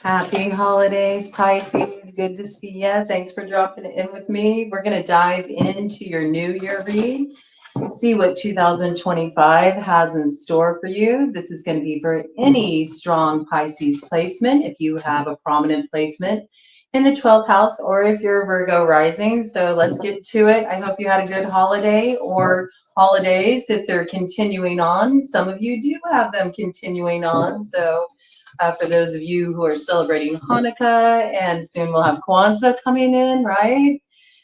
Happy holidays, Pisces. Good to see you. Thanks for dropping in with me. We're going to dive into your new year read and see what 2025 has in store for you. This is going to be for any strong Pisces placement if you have a prominent placement in the 12th house or if you're a Virgo rising. So let's get to it. I hope you had a good holiday or holidays if they're continuing on. Some of you do have them continuing on. So for those of you who are celebrating Hanukkah, and soon we'll have Kwanzaa coming in, right?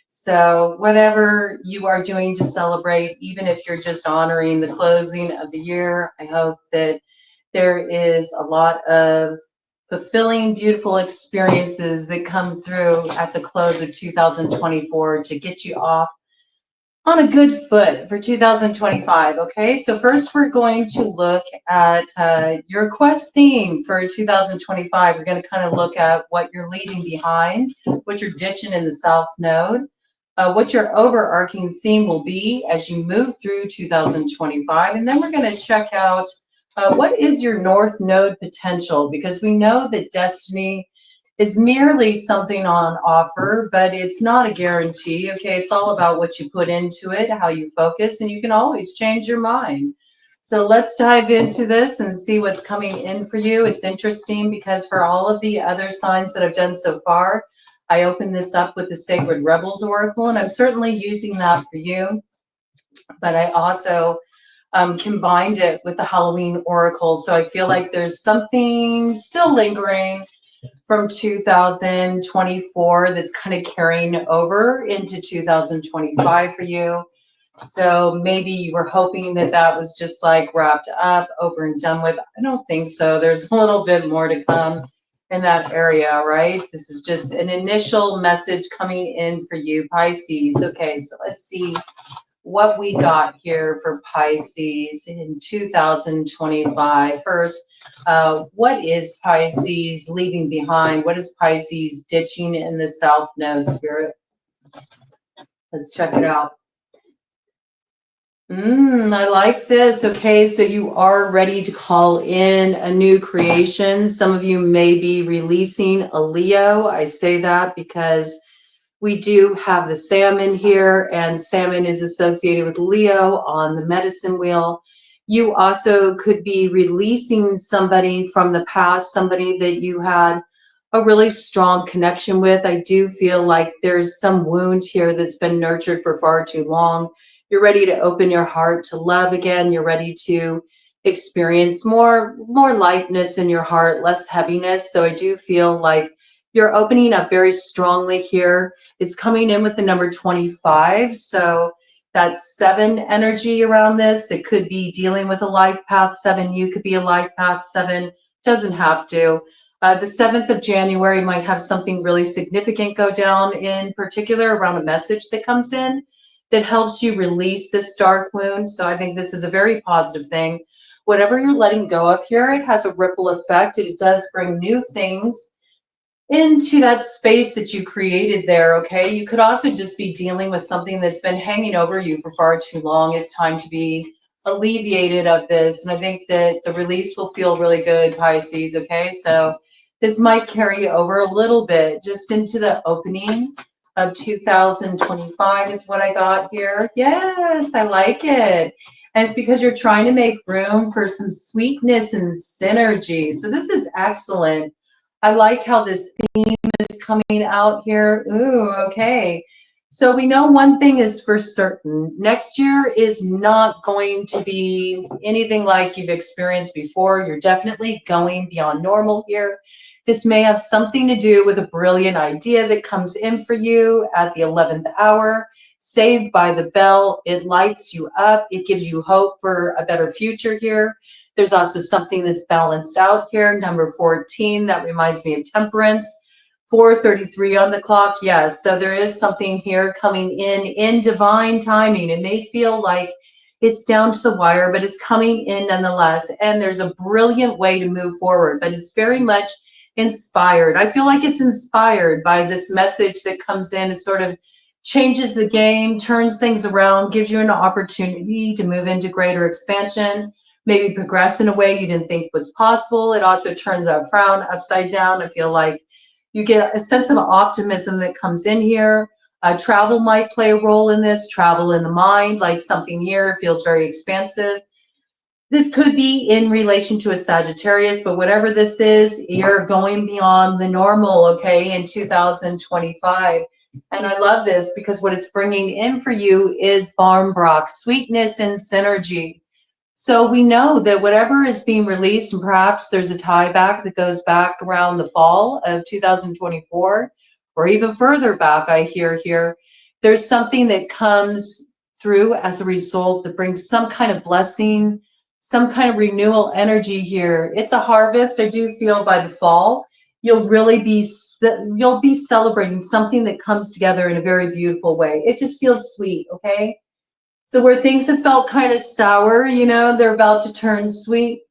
So whatever you are doing to celebrate, even if you're just honoring the closing of the year, I hope that there is a lot of fulfilling, beautiful experiences that come through at the close of 2024 to get you off on a good foot for 2025. Okay, so first we're going to look at your quest theme for 2025. We're going to kind of look at what you're leaving behind, what you're ditching in the South Node, what your overarching theme will be as you move through 2025, and then we're going to check out what is your North Node potential, because we know that destiny is merely something on offer, but it's not a guarantee. Okay, it's all about what you put into it, how you focus, and you can always change your mind. So let's dive into this and see what's coming in for you. It's interesting because for all of the other signs that I've done so far, I opened this up with the Sacred Rebels Oracle, and I'm certainly using that for you. But I also combined it with the Halloween Oracle. So I feel like there's something still lingering from 2024 that's kind of carrying over into 2025 for you. So maybe you were hoping that that was just like wrapped up, over and done with. I don't think so. There's a little bit more to come in that area, right? This is just an initial message coming in for you, Pisces. Okay, so let's see what we got here for Pisces in 2025. First, what is Pisces leaving behind? What is Pisces ditching in the South Node, Spirit? Let's check it out. I like this. Okay, so you are ready to call in a new creation. Some of you may be releasing a Leo. I say that because we do have the salmon here, and salmon is associated with Leo on the medicine wheel. You also could be releasing somebody from the past, somebody that you had a really strong connection with. I do feel like there's some wound here that's been nurtured for far too long. You're ready to open your heart to love again. You're ready to experience more lightness in your heart, less heaviness. So I do feel like you're opening up very strongly here. It's coming in with the number 25. So that's 7 energy around this. It could be dealing with a life path 7. You could be a life path 7. Doesn't have to. The 7th of January might have something really significant go down, in particular around a message that comes in that helps you release this dark wound. So I think this is a very positive thing. Whatever you're letting go of here, it has a ripple effect. It does bring new things into that space that you created there, okay? You could also just be dealing with something that's been hanging over you for far too long. It's time to be alleviated of this. And I think that the release will feel really good, Pisces, okay? So this might carry over a little bit just into the opening of 2025 is what I got here. Yes, I like it. And it's because you're trying to make room for some sweetness and synergy. So this is excellent. I like how this theme is coming out here. Ooh, okay. So we know one thing is for certain. Next year is not going to be anything like you've experienced before. You're definitely going beyond normal here. This may have something to do with a brilliant idea that comes in for you at the 11th hour. Saved by the bell. It lights you up. It gives you hope for a better future here. There's also something that's balanced out here. Number 14, that reminds me of temperance. 4:33 on the clock. Yes, so there is something here coming in divine timing. It may feel like it's down to the wire, but it's coming in nonetheless. And there's a brilliant way to move forward, but it's very much inspired. I feel like it's inspired by this message that comes in. It sort of changes the game, turns things around, gives you an opportunity to move into greater expansion. maybe progress in a way you didn't think was possible. It also turns that frown upside down. I feel like you get a sense of optimism that comes in here. Travel might play a role in this, travel in the mind, like something here feels very expansive. This could be in relation to a Sagittarius, but whatever this is, you're going beyond the normal, okay, in 2025. And I love this because what it's bringing in for you is Barmbrock, sweetness and synergy. So we know that whatever is being released, and perhaps there's a tie back that goes back around the fall of 2024, or even further back, I hear here, there's something that comes through as a result that brings some kind of blessing, some kind of renewal energy here. It's a harvest. I do feel by the fall, you'll be celebrating something that comes together in a very beautiful way. It just feels sweet, okay? So where things have felt kind of sour, they're about to turn sweet.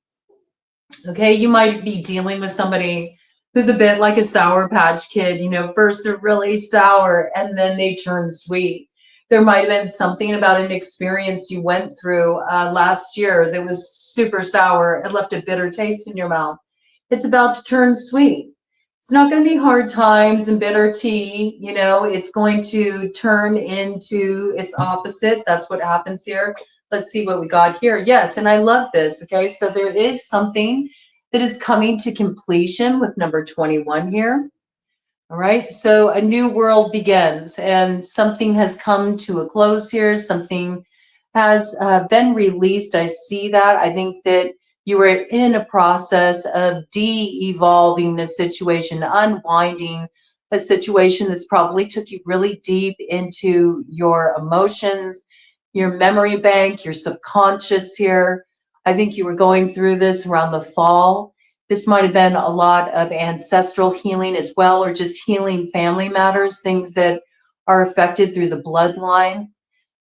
Okay, you might be dealing with somebody who's a bit like a Sour Patch Kid. First they're really sour and then they turn sweet. There might have been something about an experience you went through last year that was super sour and left a bitter taste in your mouth. It's about to turn sweet. It's not going to be hard times and bitter tea. It's going to turn into its opposite. That's what happens here. Let's see what we got here. Yes, and I love this. Okay, so there is something that is coming to completion with number 21 here. All right, so a new world begins and something has come to a close here. Something has been released. I see that. I think that you were in a process of de-evolving this situation, unwinding a situation that's probably took you really deep into your emotions, your memory bank, your subconscious here. I think you were going through this around the fall. This might have been a lot of ancestral healing as well, or just healing family matters, things that are affected through the bloodline.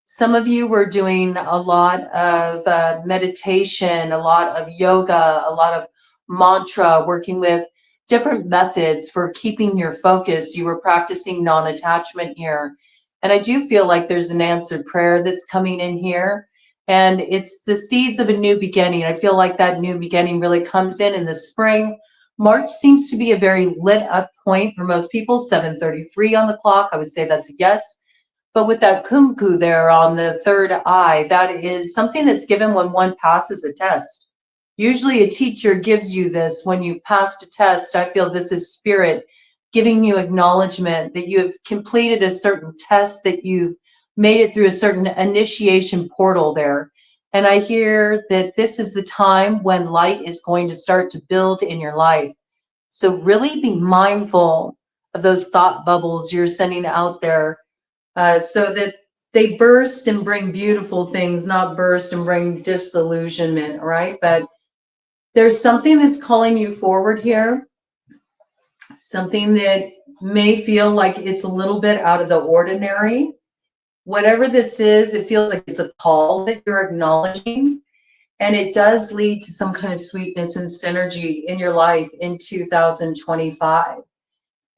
Some of you were doing a lot of meditation, a lot of yoga, a lot of mantra, working with different methods for keeping your focus. You were practicing non-attachment here. And I do feel like there's an answered prayer that's coming in here. And it's the seeds of a new beginning. I feel like that new beginning really comes in the spring. March seems to be a very lit up point for most people, 7:33 on the clock. I would say that's a yes. But with that kumku there on the third eye, that is something that's given when one passes a test. Usually a teacher gives you this when you've passed a test. I feel this is spirit giving you acknowledgement that you have completed a certain test, that you've made it through a certain initiation portal there. And I hear that this is the time when light is going to start to build in your life. So really be mindful of those thought bubbles you're sending out there, so that they burst and bring beautiful things, not burst and bring disillusionment, right? But there's something that's calling you forward here, something that may feel like it's a little bit out of the ordinary. Whatever this is, it feels like it's a call that you're acknowledging, and it does lead to some kind of sweetness and synergy in your life in 2025.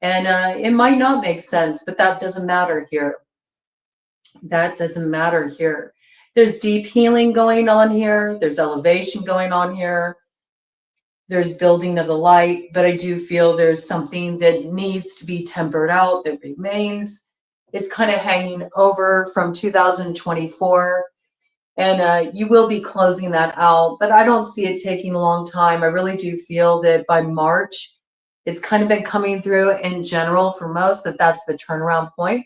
And it might not make sense, but that doesn't matter here. That doesn't matter here. There's deep healing going on here. There's elevation going on here. There's building of the light, but I do feel there's something that needs to be tempered out that remains. It's kind of hanging over from 2024, and you will be closing that out, but I don't see it taking a long time. I really do feel that by March, it's kind of been coming through in general for most, that's the turnaround point.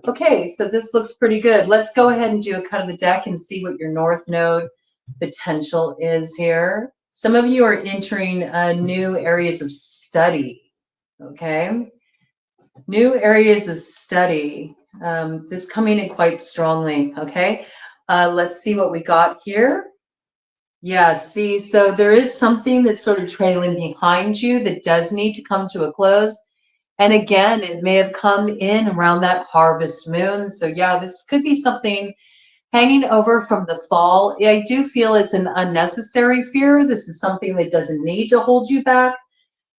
Okay, so this looks pretty good. Let's go ahead and do a cut of the deck and see what your North Node potential is here. Some of you are entering new areas of study, okay? New areas of study. This coming in quite strongly, okay? Let's see what we got here. Yeah, see, so there is something that's sort of trailing behind you that does need to come to a close. And again, it may have come in around that harvest moon. So yeah, this could be something hanging over from the fall. I do feel it's an unnecessary fear. This is something that doesn't need to hold you back,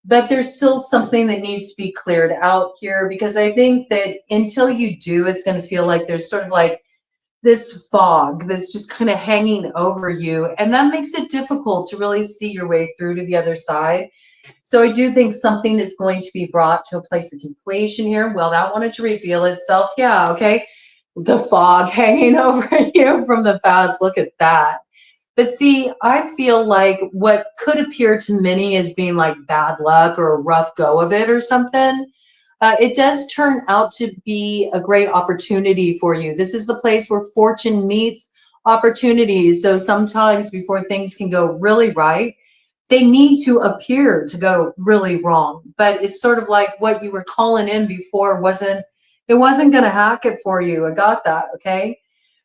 but there's still something that needs to be cleared out here, because I think that until you do, it's going to feel like there's sort of like this fog that's just kind of hanging over you. And that makes it difficult to really see your way through to the other side. So I do think something is going to be brought to a place of completion here. Well, that wanted to reveal itself. Yeah, okay. The fog hanging over you from the past. Look at that. But see, I feel like what could appear to many as being like bad luck or a rough go of it or something, it does turn out to be a great opportunity for you. This is the place where fortune meets opportunities. So sometimes before things can go really right, they need to appear to go really wrong. But it's sort of like what you were calling in before it wasn't going to hack it for you. I got that. Okay.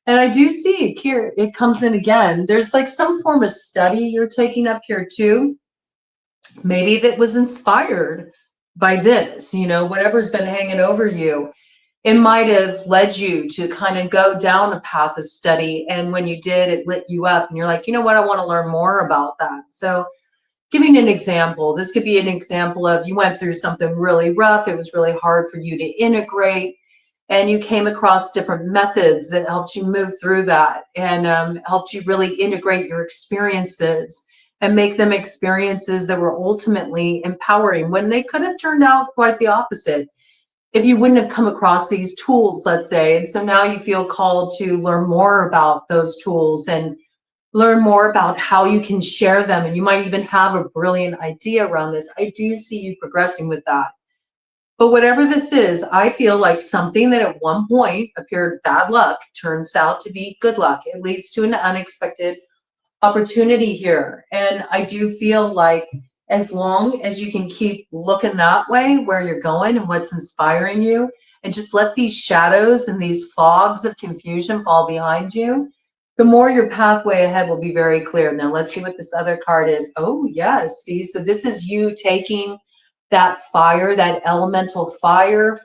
And I do see it here. It comes in again. There's like some form of study you're taking up here too. Maybe that was inspired by this, whatever's been hanging over you. It might have led you to kind of go down a path of study. And when you did, it lit you up and you're like, you know what? I want to learn more about that. So giving an example, this could be an example of you went through something really rough. It was really hard for you to integrate. And you came across different methods that helped you move through that and helped you really integrate your experiences and make them experiences that were ultimately empowering when they could have turned out quite the opposite if you wouldn't have come across these tools, let's say. And so now you feel called to learn more about those tools and learn more about how you can share them. And you might even have a brilliant idea around this. I do see you progressing with that. But whatever this is, I feel like something that at one point appeared bad luck turns out to be good luck. It leads to an unexpected opportunity here. And I do feel like as long as you can keep looking that way, where you're going and what's inspiring you, and just let these shadows and these fogs of confusion fall behind you, the more your pathway ahead will be very clear. Now let's see what this other card is. Oh, yes. See, so this is you taking that fire, that elemental fire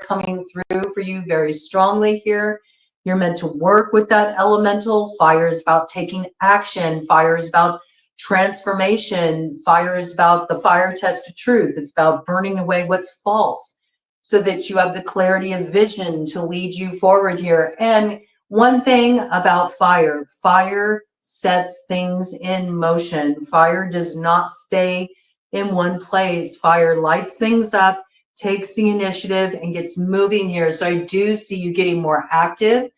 coming through for you very strongly here. You're meant to work with that elemental. Fire is about taking action. Fire is about transformation. Fire is about the fire test of truth. It's about burning away what's false so that you have the clarity of vision to lead you forward here. And one thing about fire, fire sets things in motion. Fire does not stay in one place. Fire lights things up, takes the initiative, and gets moving here. So I do see you getting more active.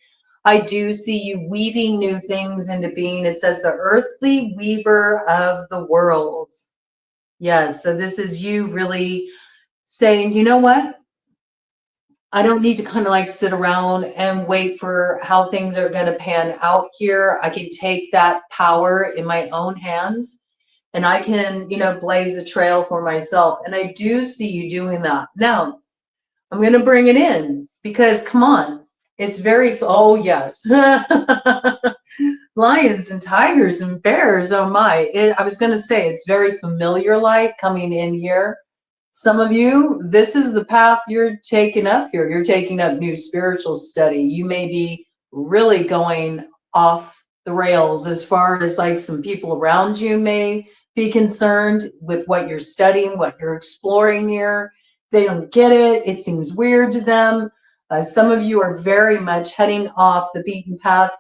I do see you weaving new things into being. It says the earthly weaver of the worlds. Yes, so this is you really saying, you know what? I don't need to kind of like sit around and wait for how things are going to pan out here. I can take that power in my own hands and I can, blaze a trail for myself. And I do see you doing that. Now, I'm going to bring it in because come on, it's very, oh yes. Lions and tigers and bears, oh my. I was going to say it's very familiar light coming in here. Some of you, this is the path you're taking up here. You're taking up new spiritual study. You may be really going off the rails as far as like some people around you may be concerned with what you're studying, what you're exploring here. They don't get it. It seems weird to them. Some of you are very much heading off the beaten path.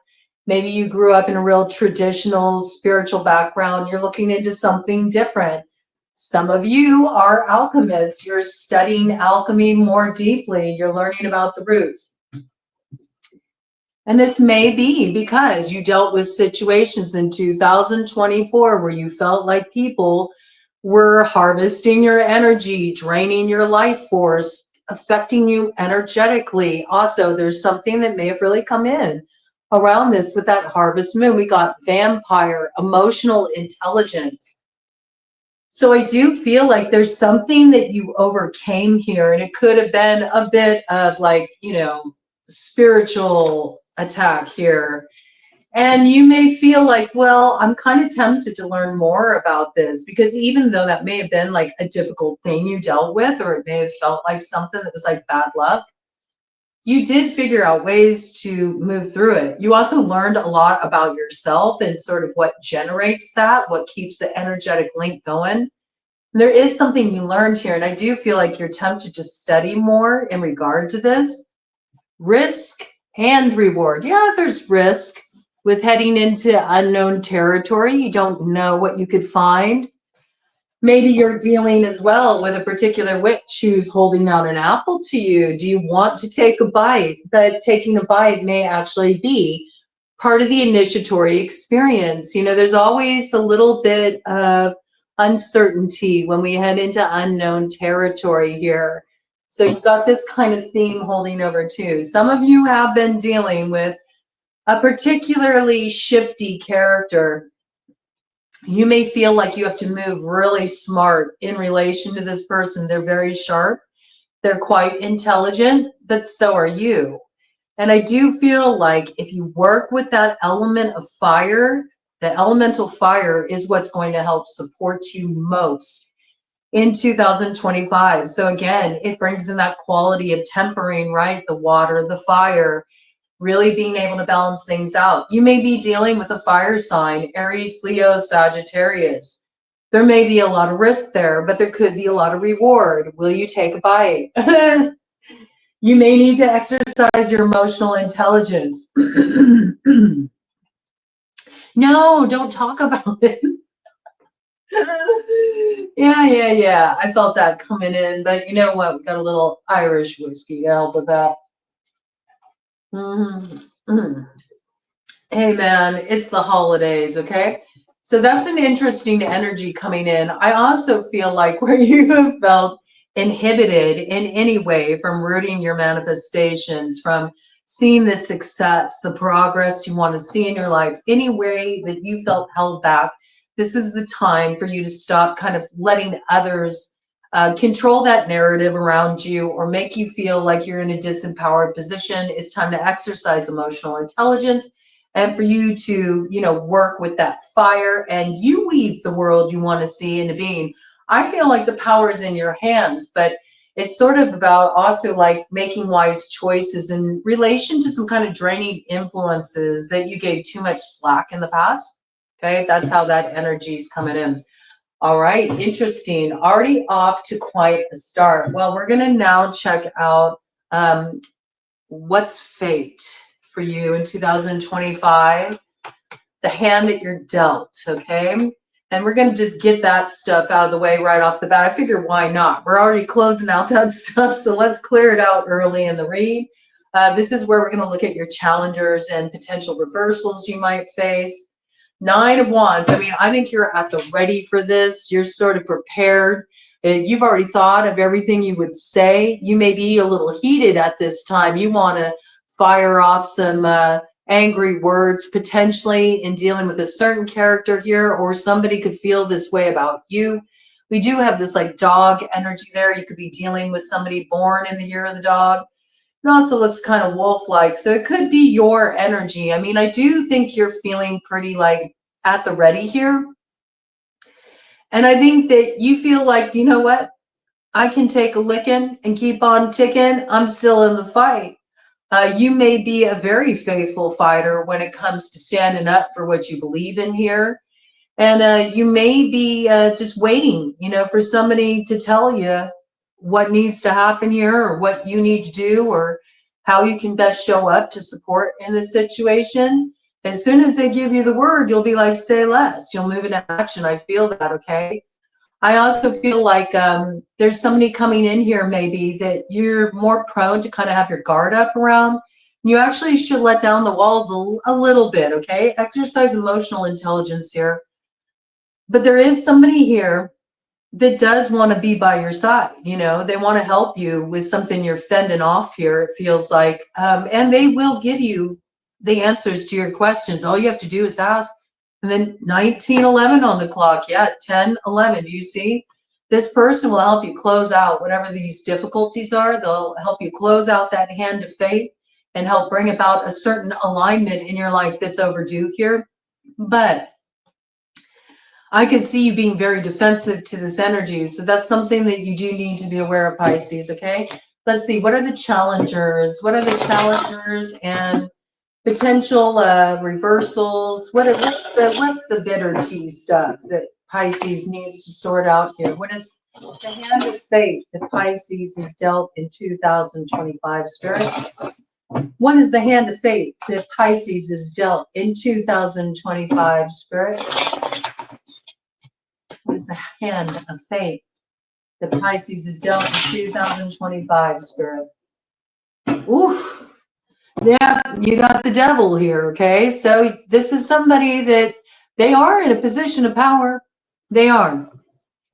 Maybe you grew up in a real traditional spiritual background. You're looking into something different. Some of you are alchemists. You're studying alchemy more deeply. You're learning about the roots. And this may be because you dealt with situations in 2024 where you felt like people were harvesting your energy, draining your life force, affecting you energetically. Also, there's something that may have really come in around this with that harvest moon. We got vampire, emotional intelligence. So I do feel like there's something that you overcame here, and it could have been a bit of like, spiritual attack here. And you may feel like, well, I'm kind of tempted to learn more about this because even though that may have been like a difficult thing you dealt with, or it may have felt like something that was like bad luck, you did figure out ways to move through it. You also learned a lot about yourself and sort of what generates that, what keeps the energetic link going. There is something you learned here, and I do feel like you're tempted to study more in regard to this. Risk and reward. Yeah, there's risk with heading into unknown territory. You don't know what you could find. Maybe you're dealing as well with a particular witch who's holding out an apple to you. Do you want to take a bite? But taking a bite may actually be part of the initiatory experience. You know, there's always a little bit of uncertainty when we head into unknown territory here. So you've got this kind of theme holding over too. Some of you have been dealing with a particularly shifty character. You may feel like you have to move really smart in relation to this person. They're very sharp. They're quite intelligent, but so are you. And I do feel like if you work with that element of fire, the elemental fire is what's going to help support you most in 2025. So again, it brings in that quality of tempering, right? The water, the fire, really being able to balance things out. You may be dealing with a fire sign, Aries, Leo, Sagittarius. There may be a lot of risk there, but there could be a lot of reward. Will you take a bite? You may need to exercise your emotional intelligence. No, don't talk about it. Yeah. I felt that coming in, but you know what? We got a little Irish whiskey to help with that. Hey man, it's the holidays, okay? So that's an interesting energy coming in. I also feel like where you have felt inhibited in any way from rooting your manifestations, from seeing the success, the progress you want to see in your life, any way that you felt held back, this is the time for you to stop kind of letting others control that narrative around you or make you feel like you're in a disempowered position. It's time to exercise emotional intelligence and for you to, you know, work with that fire and you weave the world you want to see into being. I feel like the power is in your hands, but it's sort of about also like making wise choices in relation to some kind of draining influences that you gave too much slack in the past. Okay, that's how that energy is coming in. All right, interesting. Already off to quite a start. Well, we're going to now check out what's fate for you in 2025, the hand that you're dealt, okay? And we're going to just get that stuff out of the way right off the bat. I figure why not? We're already closing out that stuff, so let's clear it out early in the read. This is where we're going to look at your challengers and potential reversals you might face. 9 of Wands. I mean, I think you're at the ready for this. You're sort of prepared. You've already thought of everything you would say. You may be a little heated at this time. You want to fire off some angry words potentially in dealing with a certain character here, or somebody could feel this way about you. We do have this like dog energy there. You could be dealing with somebody born in the year of the dog. It also looks kind of wolf-like, so it could be your energy. I mean, I do think you're feeling pretty like at the ready here. And I think that you feel like, you know what? I can take a licking and keep on ticking. I'm still in the fight. You may be a very faithful fighter when it comes to standing up for what you believe in here. And you may be just waiting, you know, for somebody to tell you what needs to happen here or what you need to do or how you can best show up to support in this situation. As soon as they give you the word, you'll be like, say less. You'll move into action. I feel that, okay? I also feel like there's somebody coming in here maybe that you're more prone to kind of have your guard up around. You actually should let down the walls a little bit, okay? Exercise emotional intelligence here. But there is somebody here that does want to be by your side. You know, they want to help you with something you're fending off here, it feels like. And they will give you the answers to your questions. All you have to do is ask. And then 1911 on the clock. Yeah, 1011. Do you see? This person will help you close out whatever these difficulties are. They'll help you close out that hand of fate and help bring about a certain alignment in your life that's overdue here. But I can see you being very defensive to this energy. So that's something that you do need to be aware of, Pisces, okay? Let's see, what are the challengers? What are the challengers and potential reversals? What's the bitter tea stuff that Pisces needs to sort out here? What is the hand of fate that Pisces is dealt in 2025, Spirit? What is the hand of fate that Pisces is dealt in 2025, Spirit? What is the hand of fate that Pisces is dealt in 2025, Spirit? Oof. Yeah, you got the devil here, okay? So this is somebody that they are in a position of power. They are.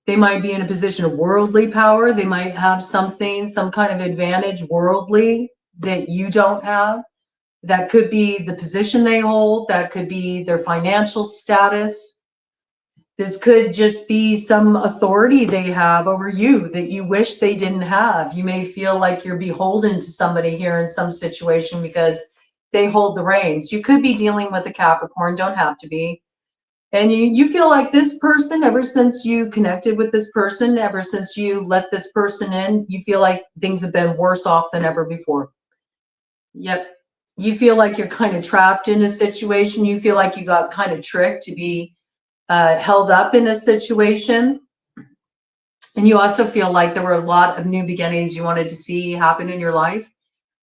They might be in a position of worldly power. They might have something, some kind of advantage worldly that you don't have. That could be the position they hold. That could be their financial status. This could just be some authority they have over you that you wish they didn't have. You may feel like you're beholden to somebody here in some situation because they hold the reins. You could be dealing with a Capricorn, don't have to be. And you feel like this person, ever since you connected with this person, ever since you let this person in, you feel like things have been worse off than ever before. Yep. You feel like you're kind of trapped in a situation. You feel like you got kind of tricked to be held up in a situation. And you also feel like there were a lot of new beginnings you wanted to see happen in your life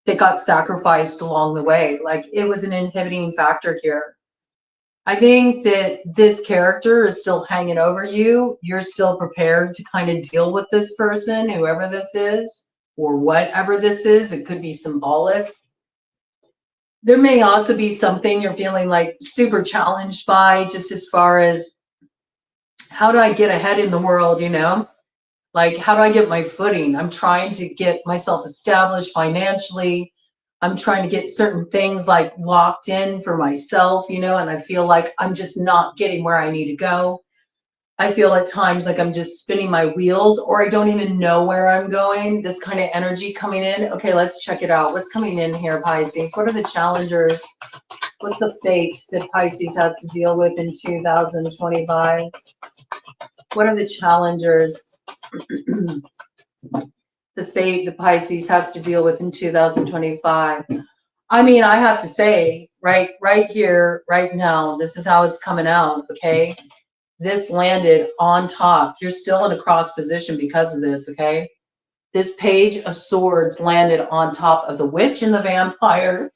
that got sacrificed along the way. Like it was an inhibiting factor here. I think that this character is still hanging over you. You're still prepared to kind of deal with this person, whoever this is, or whatever this is. It could be symbolic. There may also be something you're feeling like super challenged by, just as far as how do I get ahead in the world, you know? Like, how do I get my footing? I'm trying to get myself established financially. I'm trying to get certain things like locked in for myself, you know, and I feel like I'm just not getting where I need to go. I feel at times like I'm just spinning my wheels or I don't even know where I'm going. This kind of energy coming in. Okay, let's check it out. What's coming in here, Pisces? What are the challengers? What's the fate that Pisces has to deal with in 2025? What are the challengers? The fate the Pisces has to deal with in 2025. I mean, I have to say, right here, right now, this is how it's coming out, okay? This landed on top. You're still in a cross position because of this, okay? This Page of Swords landed on top of the witch and the vampire.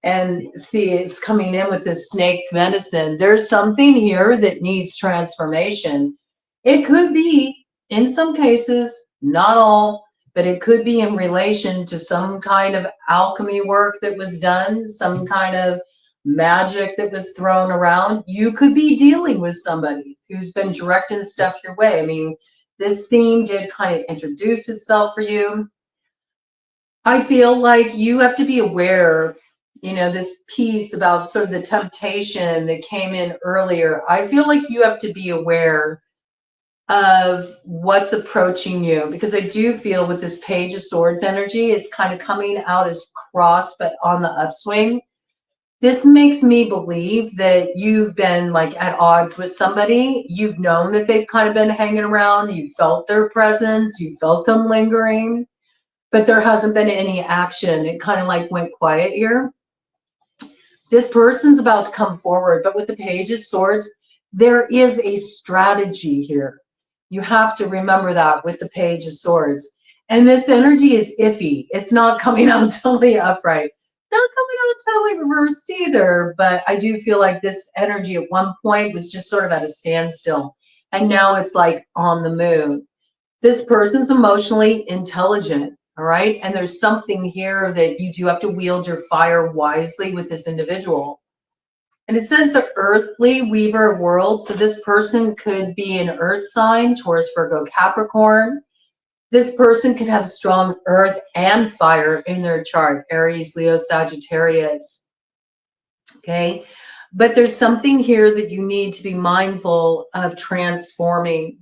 And see, it's coming in with this snake medicine. There's something here that needs transformation. It could be, in some cases, not all, but it could be in relation to some kind of alchemy work that was done, some kind of magic that was thrown around. You could be dealing with somebody who's been directing stuff your way. I mean, this theme did kind of introduce itself for you. I feel like you have to be aware, you know, this piece about sort of the temptation that came in earlier. I feel like you have to be aware of what's approaching you, because I do feel with this Page of Swords energy, it's kind of coming out as cross, but on the upswing. This makes me believe that you've been like at odds with somebody. You've known that they've kind of been hanging around. You felt their presence. You felt them lingering, but there hasn't been any action. It kind of like went quiet here. This person's about to come forward, but with the Page of Swords, there is a strategy here. You have to remember that with the Page of Swords. And this energy is iffy. It's not coming out totally upright. Not coming out totally reversed either, but I do feel like this energy at one point was just sort of at a standstill. And now it's like on the move. This person's emotionally intelligent, all right? And there's something here that you do have to wield your fire wisely with this individual. And it says the earthly weaver of worlds. So this person could be an earth sign, Taurus, Virgo, Capricorn. This person could have strong earth and fire in their chart, Aries, Leo, Sagittarius. Okay. But there's something here that you need to be mindful of transforming.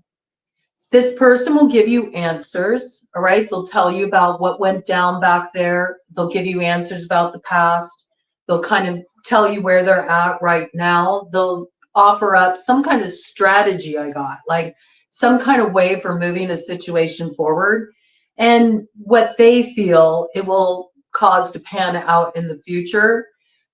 This person will give you answers, all right? They'll tell you about what went down back there. They'll give you answers about the past. They'll kind of tell you where they're at right now. They'll offer up some kind of strategy like some kind of way for moving a situation forward. And what they feel it will cause to pan out in the future.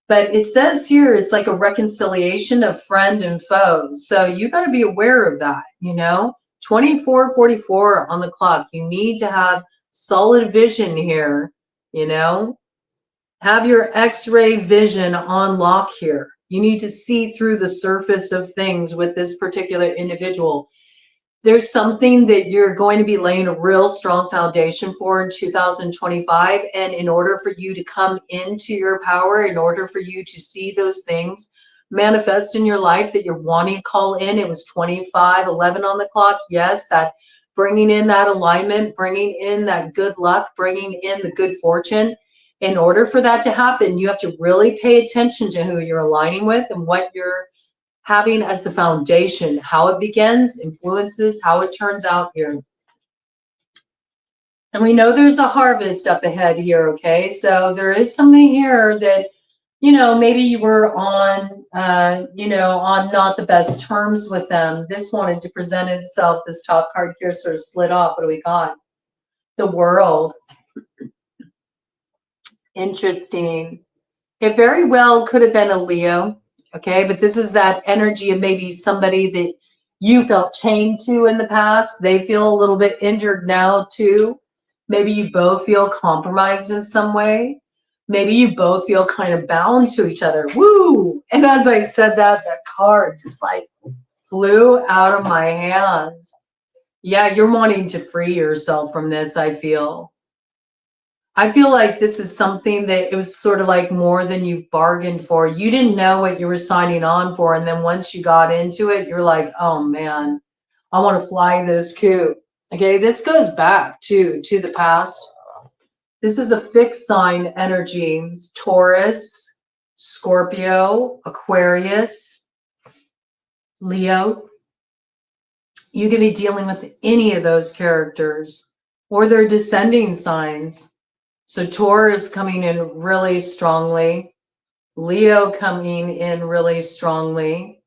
But it says here it's like a reconciliation of friend and foe. So you got to be aware of that, you know? 24:44 on the clock. You need to have solid vision here, you know? Have your X-ray vision on lock here. You need to see through the surface of things with this particular individual. There's something that you're going to be laying a real strong foundation for in 2025. And in order for you to come into your power, in order for you to see those things manifest in your life that you're wanting to call in, it was 25:11 on the clock. Yes, that bringing in that alignment, bringing in that good luck, bringing in the good fortune. In order for that to happen, you have to really pay attention to who you're aligning with and what you're having as the foundation. How it begins influences how it turns out here. And we know there's a harvest up ahead here, okay? So there is something here that, maybe you were on, on not the best terms with them. This wanted to present itself. This top card here sort of slid off. What do we got? The World. Interesting. It very well could have been a Leo. Okay, but this is that energy of maybe somebody that you felt chained to in the past. They feel a little bit injured now too. Maybe you both feel compromised in some way. Maybe you both feel kind of bound to each other. Woo! And as I said that, that card just like flew out of my hands. Yeah, you're wanting to free yourself from this, I feel. I feel like this is something that it was sort of like more than you bargained for. You didn't know what you were signing on for. And then once you got into it, you're like, oh man, I want to fly this coop. Okay, this goes back to the past. This is a fixed sign energy. It's Taurus, Scorpio, Aquarius, Leo. You could be dealing with any of those characters or their descending signs. So Taurus coming in really strongly, Leo coming in really strongly.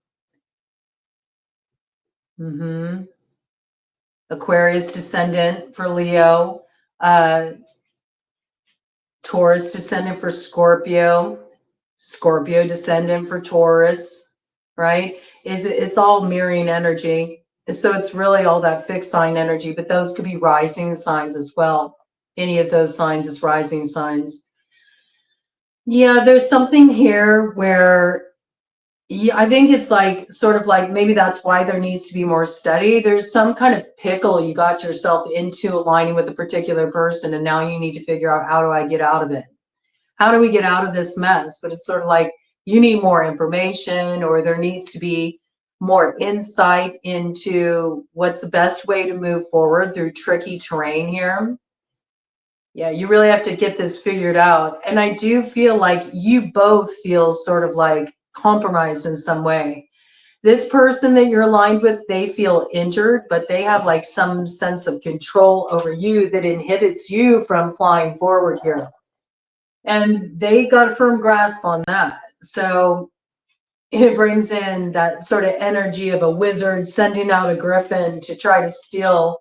Aquarius descendant for Leo, Taurus descendant for Scorpio, Scorpio descendant for Taurus, right? It's all mirroring energy. So it's really all that fixed sign energy, but those could be rising signs as well. Any of those signs is rising signs. Yeah, there's something here where I think it's like sort of like maybe that's why there needs to be more study. There's some kind of pickle you got yourself into aligning with a particular person, and now you need to figure out, how do I get out of it? How do we get out of this mess? But it's sort of like you need more information, or there needs to be more insight into what's the best way to move forward through tricky terrain here. Yeah, you really have to get this figured out. And I do feel like you both feel sort of like compromised in some way. This person that you're aligned with, they feel injured, but they have like some sense of control over you that inhibits you from flying forward here. And they got a firm grasp on that. So it brings in that sort of energy of a wizard sending out a griffin to try to steal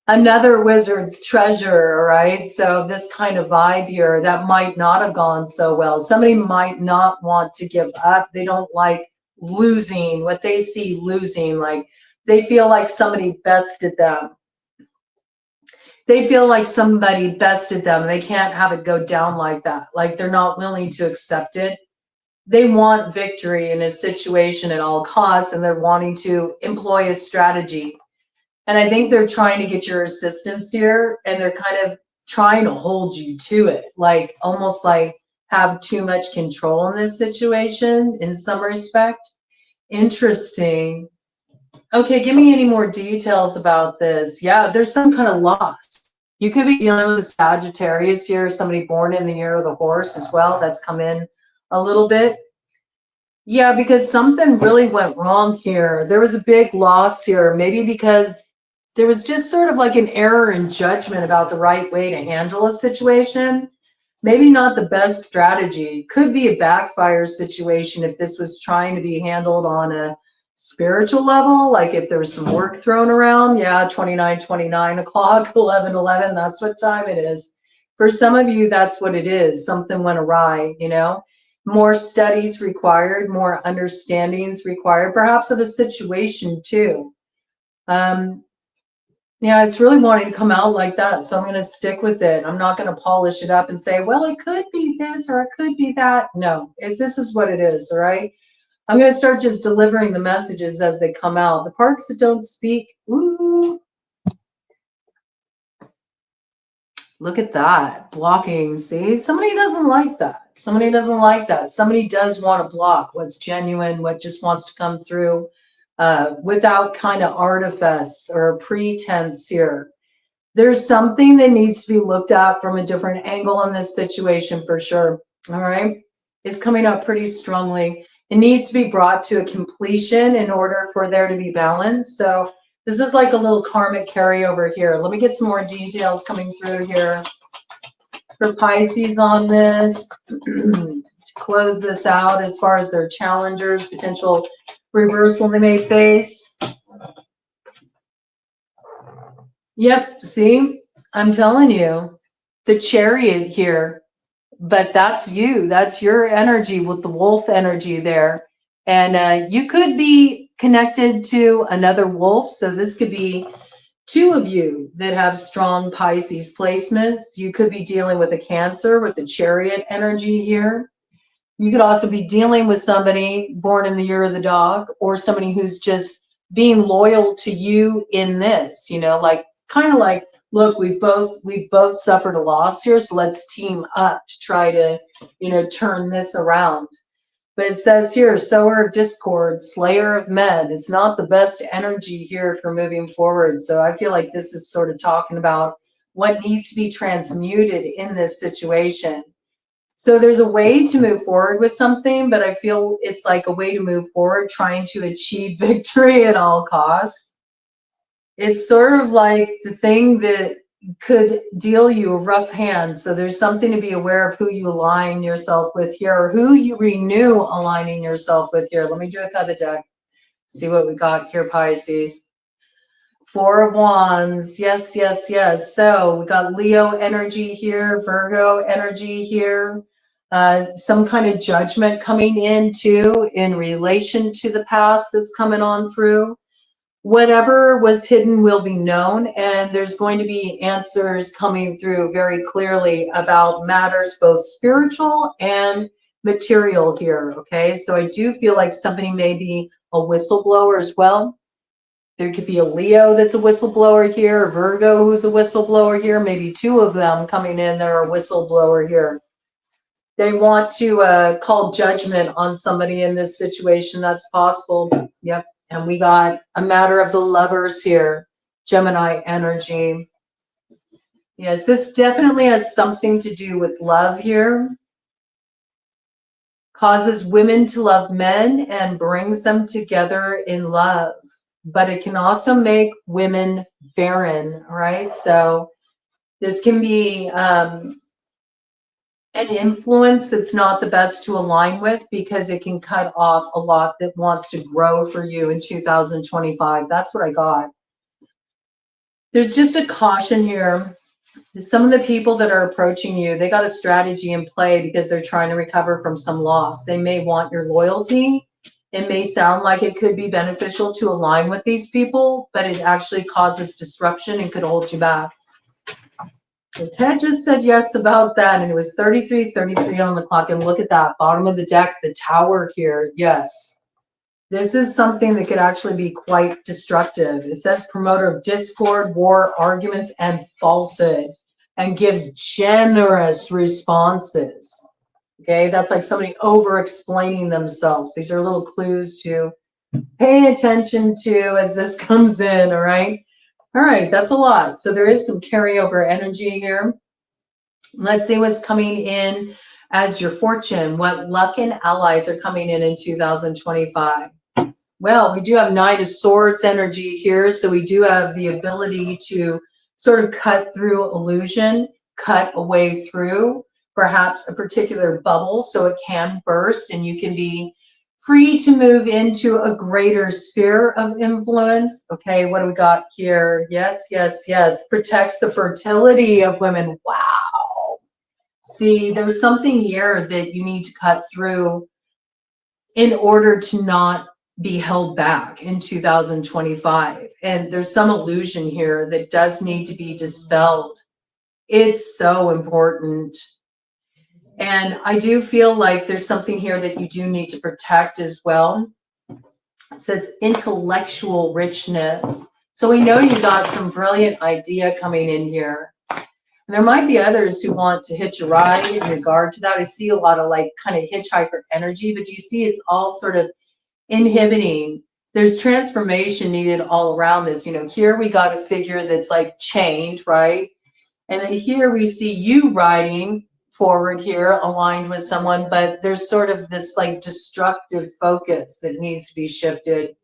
another wizard's treasure, right? So this kind of vibe here that might not have gone so well. Somebody might not want to give up. They don't like losing what they see losing. Like they feel like somebody bested them. They feel like somebody bested them. They can't have it go down like that. Like they're not willing to accept it. They want victory in a situation at all costs, and they're wanting to employ a strategy. And I think they're trying to get your assistance here, and they're kind of trying to hold you to it, like almost like have too much control in this situation in some respect. Interesting. Okay, give me any more details about this. Yeah, there's some kind of loss. You could be dealing with a Sagittarius here, somebody born in the year of the horse as well. That's come in a little bit. Yeah, because something really went wrong here. There was a big loss here, maybe because there was just sort of like an error in judgment about the right way to handle a situation. Maybe not the best strategy. Could be a backfire situation if this was trying to be handled on a spiritual level, like if there was some work thrown around. Yeah, 29 o'clock, 11, that's what time it is. For some of you, that's what it is. Something went awry, More studies required, more understandings required, perhaps of a situation too. Yeah, it's really wanting to come out like that. So I'm going to stick with it. I'm not going to polish it up and say, well, it could be this or it could be that. No, this is what it is. All right. I'm going to start just delivering the messages as they come out. The parts that don't speak, ooh, look at that. Blocking. See, somebody doesn't like that. Somebody doesn't like that. Somebody does want to block what's genuine, what just wants to come through without kind of artifice or pretense here. There's something that needs to be looked at from a different angle in this situation for sure. All right. It's coming up pretty strongly. It needs to be brought to a completion in order for there to be balance. So this is like a little karmic carryover here. Let me get some more details coming through here for Pisces on this to close this out as far as their challengers, potential reversal they may face. Yep, see, I'm telling you, the Chariot here, but that's you. That's your energy with the wolf energy there. And you could be connected to another wolf. So this could be two of you that have strong Pisces placements. You could be dealing with a Cancer with the Chariot energy here. You could also be dealing with somebody born in the year of the dog, or somebody who's just being loyal to you in this, you know, like kind of like, look, we've both suffered a loss here, so let's team up to try to, you know, turn this around. But it says here, sower of discord, slayer of men. It's not the best energy here for moving forward. So I feel like this is sort of talking about what needs to be transmuted in this situation. So there's a way to move forward with something, but I feel it's like a way to move forward, trying to achieve victory at all costs. It's sort of like the thing that could deal you a rough hand. So there's something to be aware of who you align yourself with here, or who you renew aligning yourself with here. Let me do a cut of the deck. See what we got here, Pisces. Four of Wands. Yes, yes, yes. So we got Leo energy here, Virgo energy here. Some kind of judgment coming in too in relation to the past that's coming on through. Whatever was hidden will be known, and there's going to be answers coming through very clearly about matters both spiritual and material here. Okay, so I do feel like somebody may be a whistleblower as well. There could be a Leo that's a whistleblower here, a Virgo who's a whistleblower here, maybe two of them coming in that are a whistleblower here. They want to call judgment on somebody in this situation. That's possible. Yep. And we got a matter of the Lovers here, Gemini energy. Yes, this definitely has something to do with love here. Causes women to love men and brings them together in love. But it can also make women barren, right? So this can be an influence that's not the best to align with, because it can cut off a lot that wants to grow for you in 2025. That's what I got. There's just a caution here. Some of the people that are approaching you, they got a strategy in play because they're trying to recover from some loss. They may want your loyalty. It may sound like it could be beneficial to align with these people, but it actually causes disruption and could hold you back. So Ted just said yes about that, and it was 33:33 on the clock. And look at that, bottom of the deck, the Tower here. Yes. This is something that could actually be quite destructive. It says promoter of discord, war, arguments, and falsehood, and gives generous responses. Okay, that's like somebody over-explaining themselves. These are little clues to pay attention to as this comes in, all right? All right, that's a lot. So there is some carryover energy here. Let's see what's coming in as your fortune. What luck and allies are coming in 2025? Well, we do have Knight of Swords energy here. So we do have the ability to sort of cut through illusion, cut a way through perhaps a particular bubble so it can burst and you can be free to move into a greater sphere of influence. Okay, what do we got here? Yes, yes, yes. Protects the fertility of women. Wow. See, there's something here that you need to cut through in order to not be held back in 2025. And there's some illusion here that does need to be dispelled. It's so important. And I do feel like there's something here that you do need to protect as well. It says intellectual richness. So we know you got some brilliant idea coming in here. And there might be others who want to hitch a ride in regard to that. I see a lot of like kind of hitchhiker energy, but you see it's all sort of inhibiting. There's transformation needed all around this. You know, here we got a figure that's like chained, right? And then here we see you riding forward here, aligned with someone, but there's sort of this like destructive focus that needs to be shifted.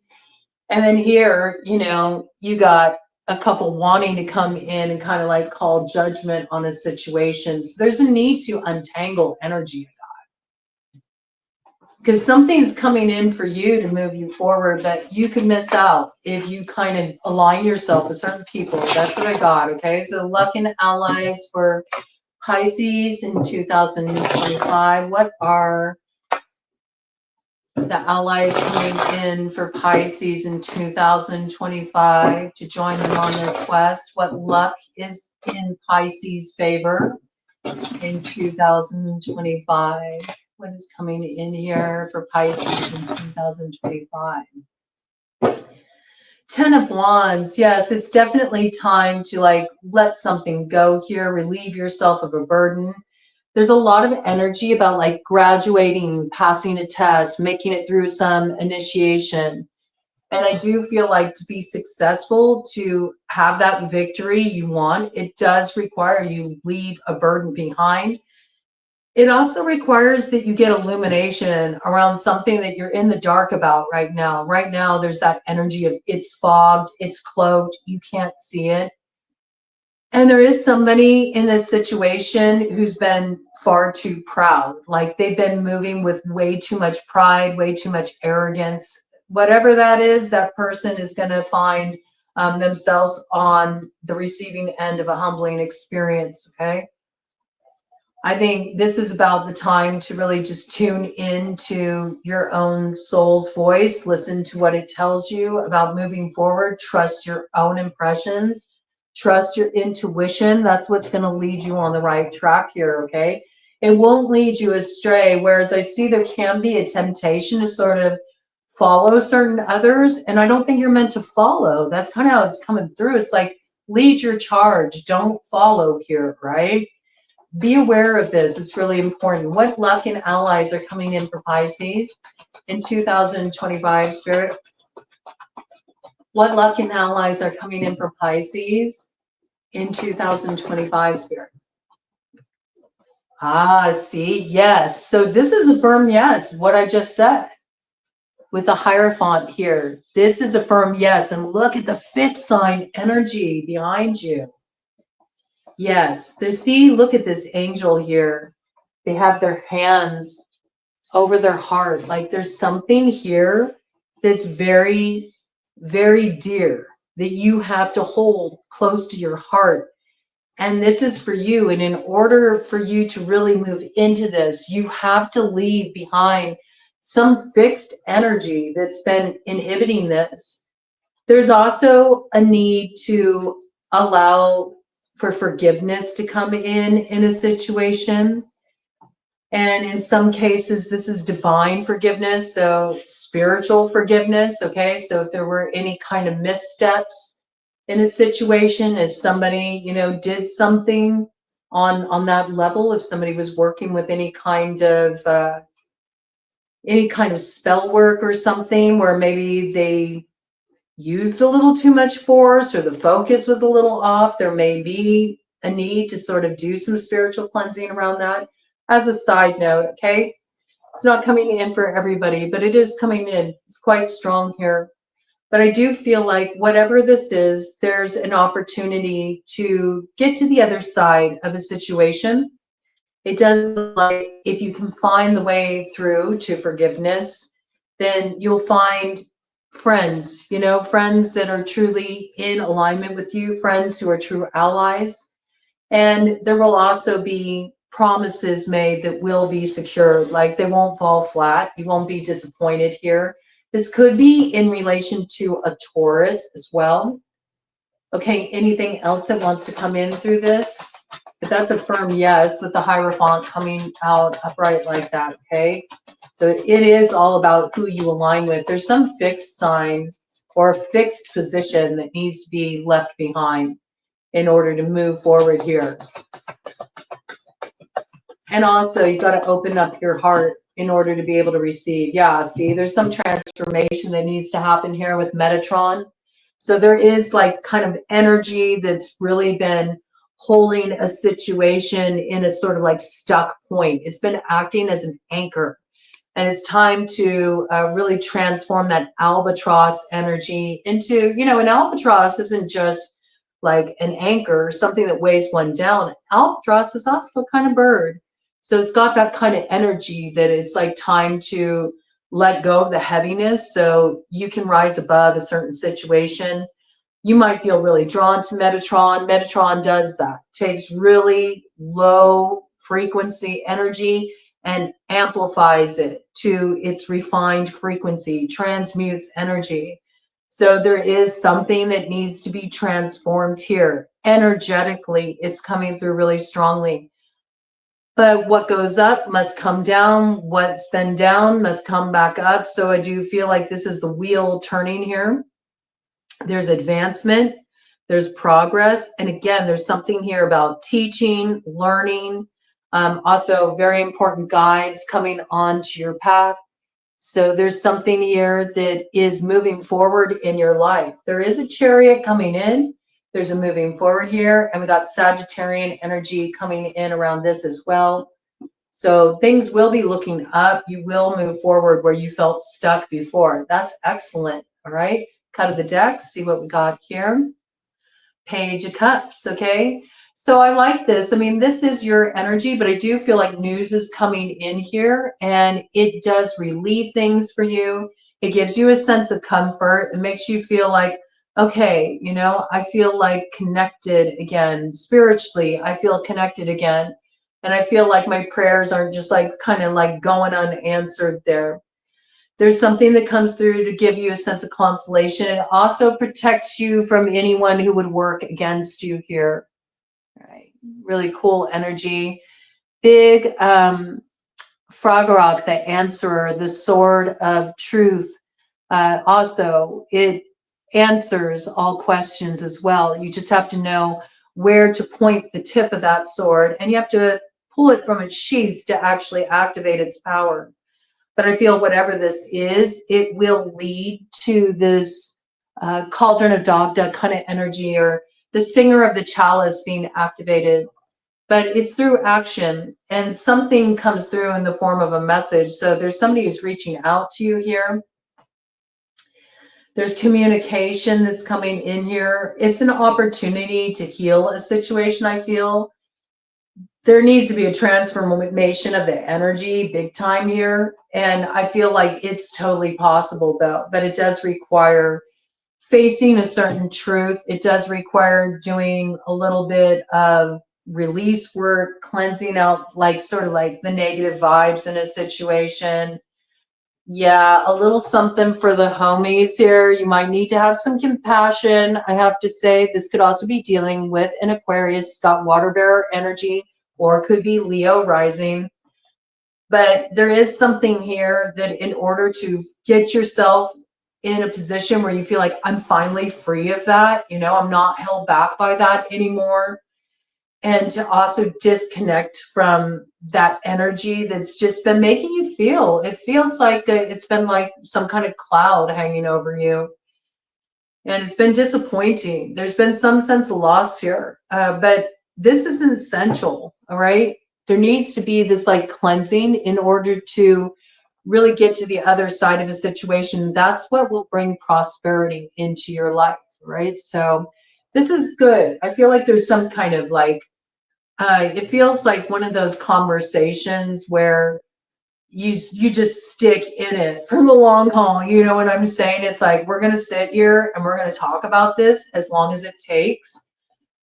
And then here, you know, you got a couple wanting to come in and kind of like call judgment on a situation. So there's a need to untangle energy, because something's coming in for you to move you forward, but you could miss out if you kind of align yourself with certain people. That's what I got. Okay, so luck and allies for Pisces in 2025. What are the allies coming in for Pisces in 2025 to join them on their quest? What luck is in Pisces' favor in 2025? What is coming in here for Pisces in 2025? 10 of Wands. Yes, it's definitely time to like let something go here, relieve yourself of a burden. There's a lot of energy about like graduating, passing a test, making it through some initiation. And I do feel like to be successful, to have that victory you want, it does require you leave a burden behind. It also requires that you get illumination around something that you're in the dark about right now. Right now, there's that energy of it's fogged, it's cloaked, you can't see it. And there is somebody in this situation who's been far too proud. Like they've been moving with way too much pride, way too much arrogance. Whatever that is, that person is going to find themselves on the receiving end of a humbling experience, okay? I think this is about the time to really just tune into your own soul's voice, listen to what it tells you about moving forward, trust your own impressions, trust your intuition. That's what's going to lead you on the right track here, okay? It won't lead you astray, whereas I see there can be a temptation to sort of follow certain others, and I don't think you're meant to follow. That's kind of how it's coming through. It's like, lead your charge, don't follow here, right? Be aware of this. It's really important. What luck and allies are coming in for Pisces in 2025, Spirit? What luck and allies are coming in for Pisces in 2025, Spirit? Ah, see, yes. So this is a firm yes, what I just said. With the Hierophant here, this is a firm yes. And look at the fixed sign energy behind you. Yes, see, look at this angel here. They have their hands over their heart. Like there's something here that's very, very dear that you have to hold close to your heart. And this is for you. And in order for you to really move into this, you have to leave behind some fixed energy that's been inhibiting this. There's also a need to allow for forgiveness to come in a situation. And in some cases, this is divine forgiveness, so spiritual forgiveness, okay? So if there were any kind of missteps in a situation, if somebody, you know, did something on that level, if somebody was working with any kind of spell work or something where maybe they used a little too much force or the focus was a little off, there may be a need to sort of do some spiritual cleansing around that. As a side note, okay? It's not coming in for everybody, but it is coming in. It's quite strong here. But I do feel like whatever this is, there's an opportunity to get to the other side of a situation. It does look like if you can find the way through to forgiveness, then you'll find friends, you know, friends that are truly in alignment with you, friends who are true allies. And there will also be promises made that will be secured, like they won't fall flat. You won't be disappointed here. This could be in relation to a Taurus as well. Okay, anything else that wants to come in through this? But that's a firm yes with the Hierophant coming out upright like that, okay? So it is all about who you align with. There's some fixed sign or fixed position that needs to be left behind in order to move forward here. And also, you've got to open up your heart in order to be able to receive. Yeah, see, there's some transformation that needs to happen here with Metatron. So there is like kind of energy that's really been holding a situation in a sort of like stuck point. It's been acting as an anchor. And it's time to really transform that albatross energy into, you know, an albatross isn't just like an anchor, something that weighs one down. Albatross is also a kind of bird. So it's got that kind of energy that it's like time to let go of the heaviness so you can rise above a certain situation. You might feel really drawn to Metatron. Metatron does that, takes really low frequency energy and amplifies it to its refined frequency, transmutes energy. So there is something that needs to be transformed here. Energetically, it's coming through really strongly. But what goes up must come down. What's been down must come back up. So I do feel like this is the wheel turning here. There's advancement, there's progress. And again, there's something here about teaching, learning, also very important guides coming onto your path. So there's something here that is moving forward in your life. There is a chariot coming in. There's a moving forward here. And we got Sagittarian energy coming in around this as well. So things will be looking up. You will move forward where you felt stuck before. That's excellent. All right. Cut of the deck. See what we got here. Page of Cups. Okay. So I like this. I mean, this is your energy, but I do feel like news is coming in here and it does relieve things for you. It gives you a sense of comfort. It makes you feel like, okay, you know, I feel like connected again. Spiritually, I feel connected again. And I feel like my prayers aren't just like kind of like going unanswered there. There's something that comes through to give you a sense of consolation. It also protects you from anyone who would work against you here. All right, really cool energy. Big Frogorock, the Answerer, the Sword of Truth. Also, it answers all questions as well. You just have to know where to point the tip of that sword, and you have to pull it from its sheath to actually activate its power. But I feel whatever this is, it will lead to this cauldron of Dagda kind of energy, or the singer of the chalice being activated. But it's through action, and something comes through in the form of a message. So there's somebody who's reaching out to you here. There's communication that's coming in here. It's an opportunity to heal a situation, I feel. There needs to be a transformation of the energy big time here. And I feel like it's totally possible though, but it does require facing a certain truth. It does require doing a little bit of release work, cleansing out like sort of like the negative vibes in a situation. Yeah, a little something for the homies here. You might need to have some compassion. I have to say, this could also be dealing with an Aquarius, got water bearer energy, or it could be Leo rising. But there is something here that in order to get yourself in a position where you feel like I'm finally free of that, you know, I'm not held back by that anymore. And to also disconnect from that energy that's just been making you feel, it feels like it's been like some kind of cloud hanging over you. And it's been disappointing. There's been some sense of loss here, but this is essential, all right? There needs to be this like cleansing in order to really get to the other side of a situation. That's what will bring prosperity into your life, right? So this is good. I feel like there's some kind of like, it feels like one of those conversations where you just stick in it for the long haul. You know what I'm saying? It's like, we're going to sit here and we're going to talk about this as long as it takes.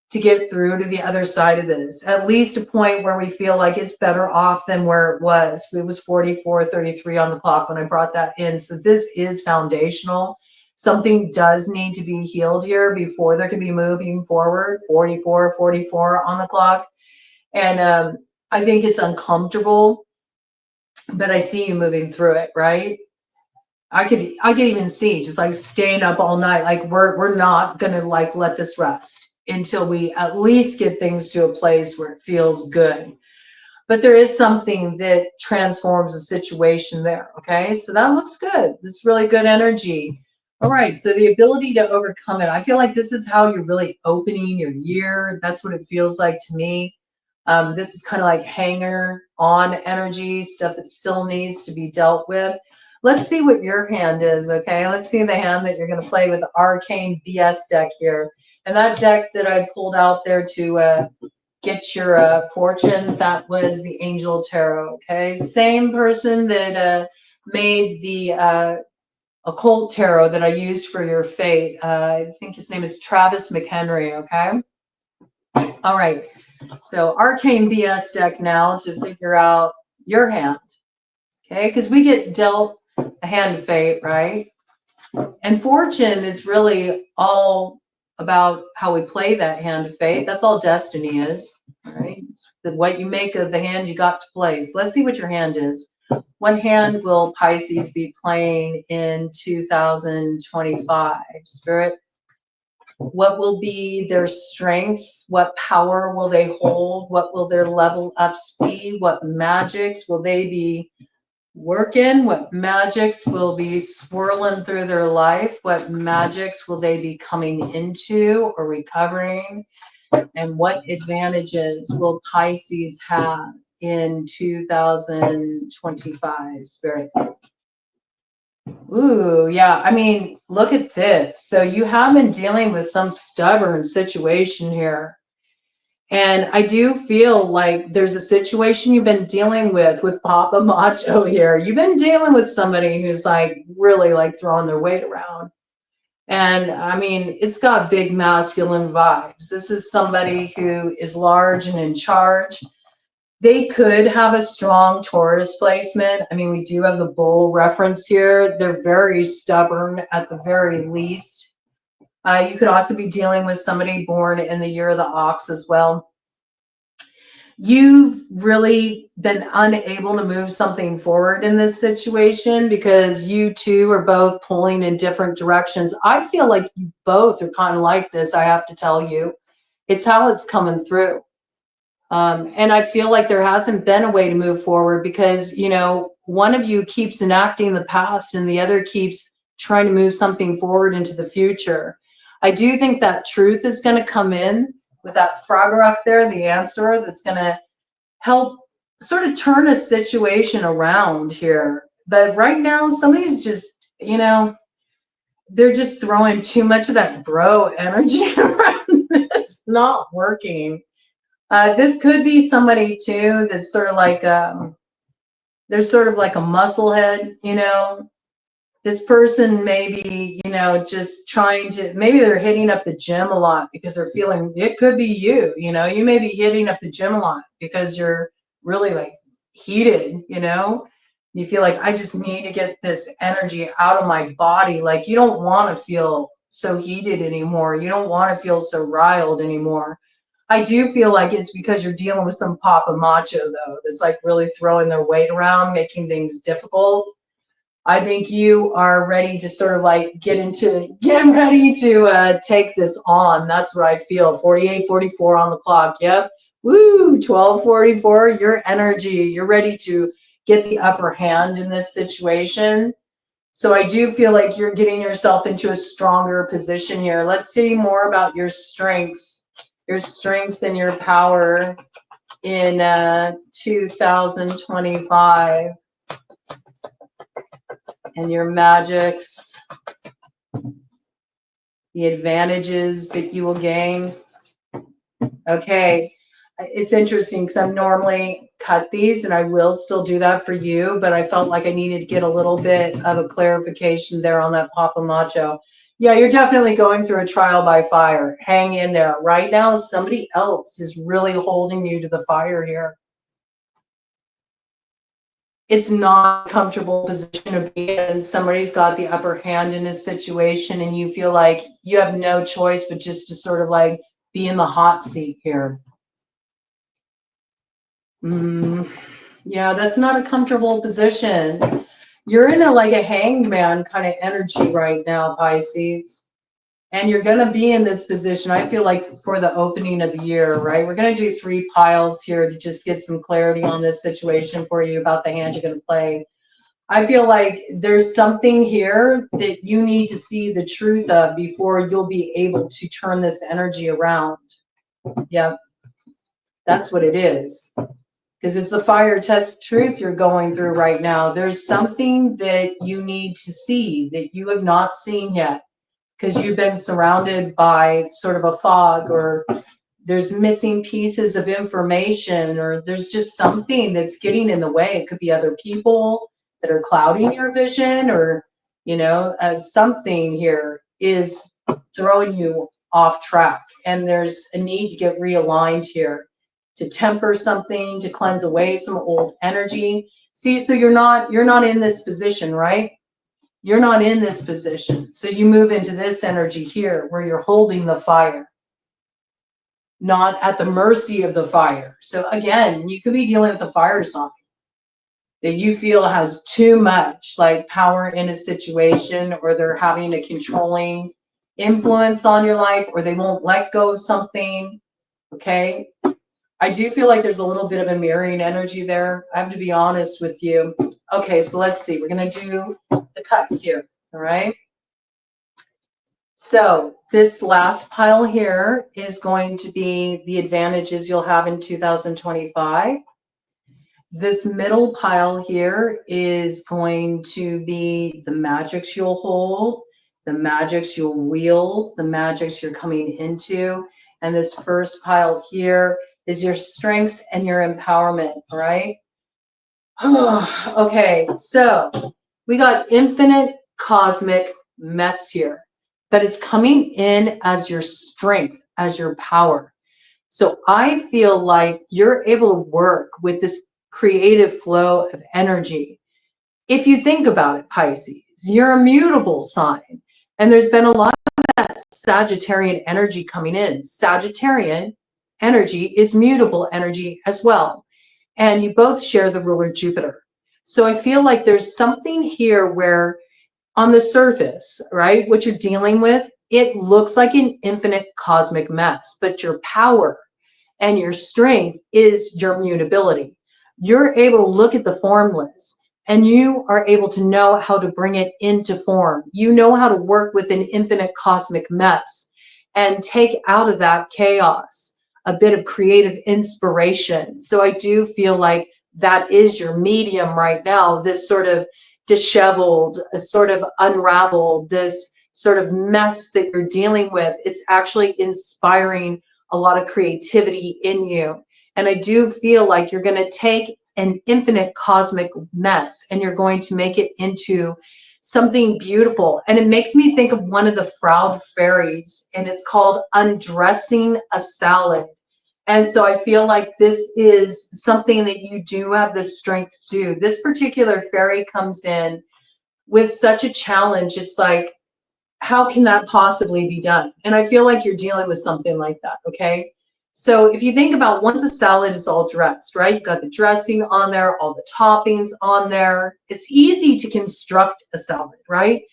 to get through to the other side of this, at least a point where we feel like it's better off than where it was. It was 44:33 on the clock when I brought that in. So this is foundational. Something does need to be healed here before there can be moving forward. 44:44 on the clock. And I think it's uncomfortable, but I see you moving through it, right? I could even see just like staying up all night. Like we're not gonna like let this rest until we at least get things to a place where it feels good. But there is something that transforms the situation there. Okay, so that looks good. This is really good energy. All right, so the ability to overcome it. I feel like this is how you're really opening your year. That's what it feels like to me. This is kind of like hanger on energy, stuff that still needs to be dealt with. Let's see what your hand is, okay? Let's see the hand that you're going to play with the Arcane BS deck here. And that deck that I pulled out there to get your fortune, that was the Angel Tarot, okay? Same person that made the Occult Tarot that I used for your fate. I think his name is Travis McHenry, okay? All right. So Arcane BS deck now to figure out your hand, okay? Because we get dealt a hand of fate, right? And fortune is really all about how we play that hand of fate. That's all destiny is, right? It's what you make of the hand you got to play. So let's see what your hand is. What hand will Pisces be playing in 2025, Spirit? What will be their strengths? What power will they hold? What will their level ups be? What magics will they be working? What magics will be swirling through their life? What magics will they be coming into or recovering? And what advantages will Pisces have in 2025, Spirit? Ooh, yeah. I mean, look at this. So you have been dealing with some stubborn situation here. And I do feel like there's a situation you've been dealing with Papa Macho here. You've been dealing with somebody who's like really like throwing their weight around. And I mean, it's got big masculine vibes. This is somebody who is large and in charge. They could have a strong Taurus placement. I mean, we do have the bull reference here. They're very stubborn at the very least. You could also be dealing with somebody born in the year of the ox as well. You've really been unable to move something forward in this situation because you two are both pulling in different directions. I feel like you both are kind of like this, I have to tell you. It's how it's coming through. And I feel like there hasn't been a way to move forward because, you know, one of you keeps enacting the past and the other keeps trying to move something forward into the future. I do think that truth is going to come in with that Frogger up there, the answer that's going to help sort of turn a situation around here. But right now, somebody's just, you know, they're just throwing too much of that bro energy around. It's not working. This could be somebody too that's sort of like there's sort of like a muscle head, you know. This person may be, you know, just trying to, maybe they're hitting up the gym a lot because they're feeling, it could be you, you know, you may be hitting up the gym a lot because you're really like heated, you know. You feel like I just need to get this energy out of my body. Like you don't want to feel so heated anymore. You don't want to feel so riled anymore. I do feel like it's because you're dealing with some Papa Macho, though, that's like really throwing their weight around, making things difficult. I think you are ready to sort of like get ready to take this on. That's what I feel. 48:44 on the clock. Yep. Woo, 12:44. Your energy. You're ready to get the upper hand in this situation. So I do feel like you're getting yourself into a stronger position here. Let's see more about your strengths and your power in 2025 and your magics, the advantages that you will gain. Okay, it's interesting because I'm normally cut these and I will still do that for you, but I felt like I needed to get a little bit of a clarification there on that Papa Macho. Yeah, you're definitely going through a trial by fire. Hang in there. Right now, somebody else is really holding you to the fire here. It's not a comfortable position to be in. Somebody's got the upper hand in a situation, and you feel like you have no choice but just to sort of like be in the hot seat here. Yeah, that's not a comfortable position. You're in a like a hangman kind of energy right now, Pisces. And you're going to be in this position, I feel like, for the opening of the year, right? We're going to do 3 piles here to just get some clarity on this situation for you about the hand you're going to play. I feel like there's something here that you need to see the truth of before you'll be able to turn this energy around. Yep, that's what it is. Because it's the fire test truth you're going through right now. There's something that you need to see that you have not seen yet, because you've been surrounded by sort of a fog, or there's missing pieces of information, or there's just something that's getting in the way. It could be other people that are clouding your vision, or, something here is throwing you off track. And there's a need to get realigned here, to temper something, to cleanse away some old energy. See, so you're not in this position, right? You're not in this position. So you move into this energy here where you're holding the fire, not at the mercy of the fire. So again, you could be dealing with a fire sign that you feel has too much like power in a situation, or they're having a controlling influence on your life, or they won't let go of something. Okay. I do feel like there's a little bit of a mirroring energy there. I have to be honest with you. Okay, so let's see. We're going to do the cuts here. All right. So this last pile here is going to be the advantages you'll have in 2025. This middle pile here is going to be the magics you'll hold, the magics you'll wield, the magics you're coming into. And this first pile here is your strengths and your empowerment, right? Okay, so we got infinite cosmic mess here, but it's coming in as your strength, as your power. So I feel like you're able to work with this creative flow of energy. If you think about it, Pisces, you're a mutable sign, and there's been a lot of that Sagittarian energy coming in. Sagittarian energy is mutable energy as well, and you both share the ruler Jupiter. So I feel like there's something here where on the surface, right, what you're dealing with, it looks like an infinite cosmic mess, but your power and your strength is your mutability. You're able to look at the formless, and you are able to know how to bring it into form. You know how to work with an infinite cosmic mess and take out of that chaos a bit of creative inspiration. So I do feel like that is your medium right now, this sort of disheveled, sort of unraveled, this sort of mess that you're dealing with. It's actually inspiring a lot of creativity in you. And I do feel like you're going to take an infinite cosmic mess and you're going to make it into something beautiful. And it makes me think of one of the Froud fairies, and it's called Undressing a Salad. And so I feel like this is something that you do have the strength to do. This particular fairy comes in with such a challenge. It's like, how can that possibly be done? And I feel like you're dealing with something like that, okay? So if you think about, once a salad is all dressed, right? You've got the dressing on there, all the toppings on there. It's easy to construct a salad, right?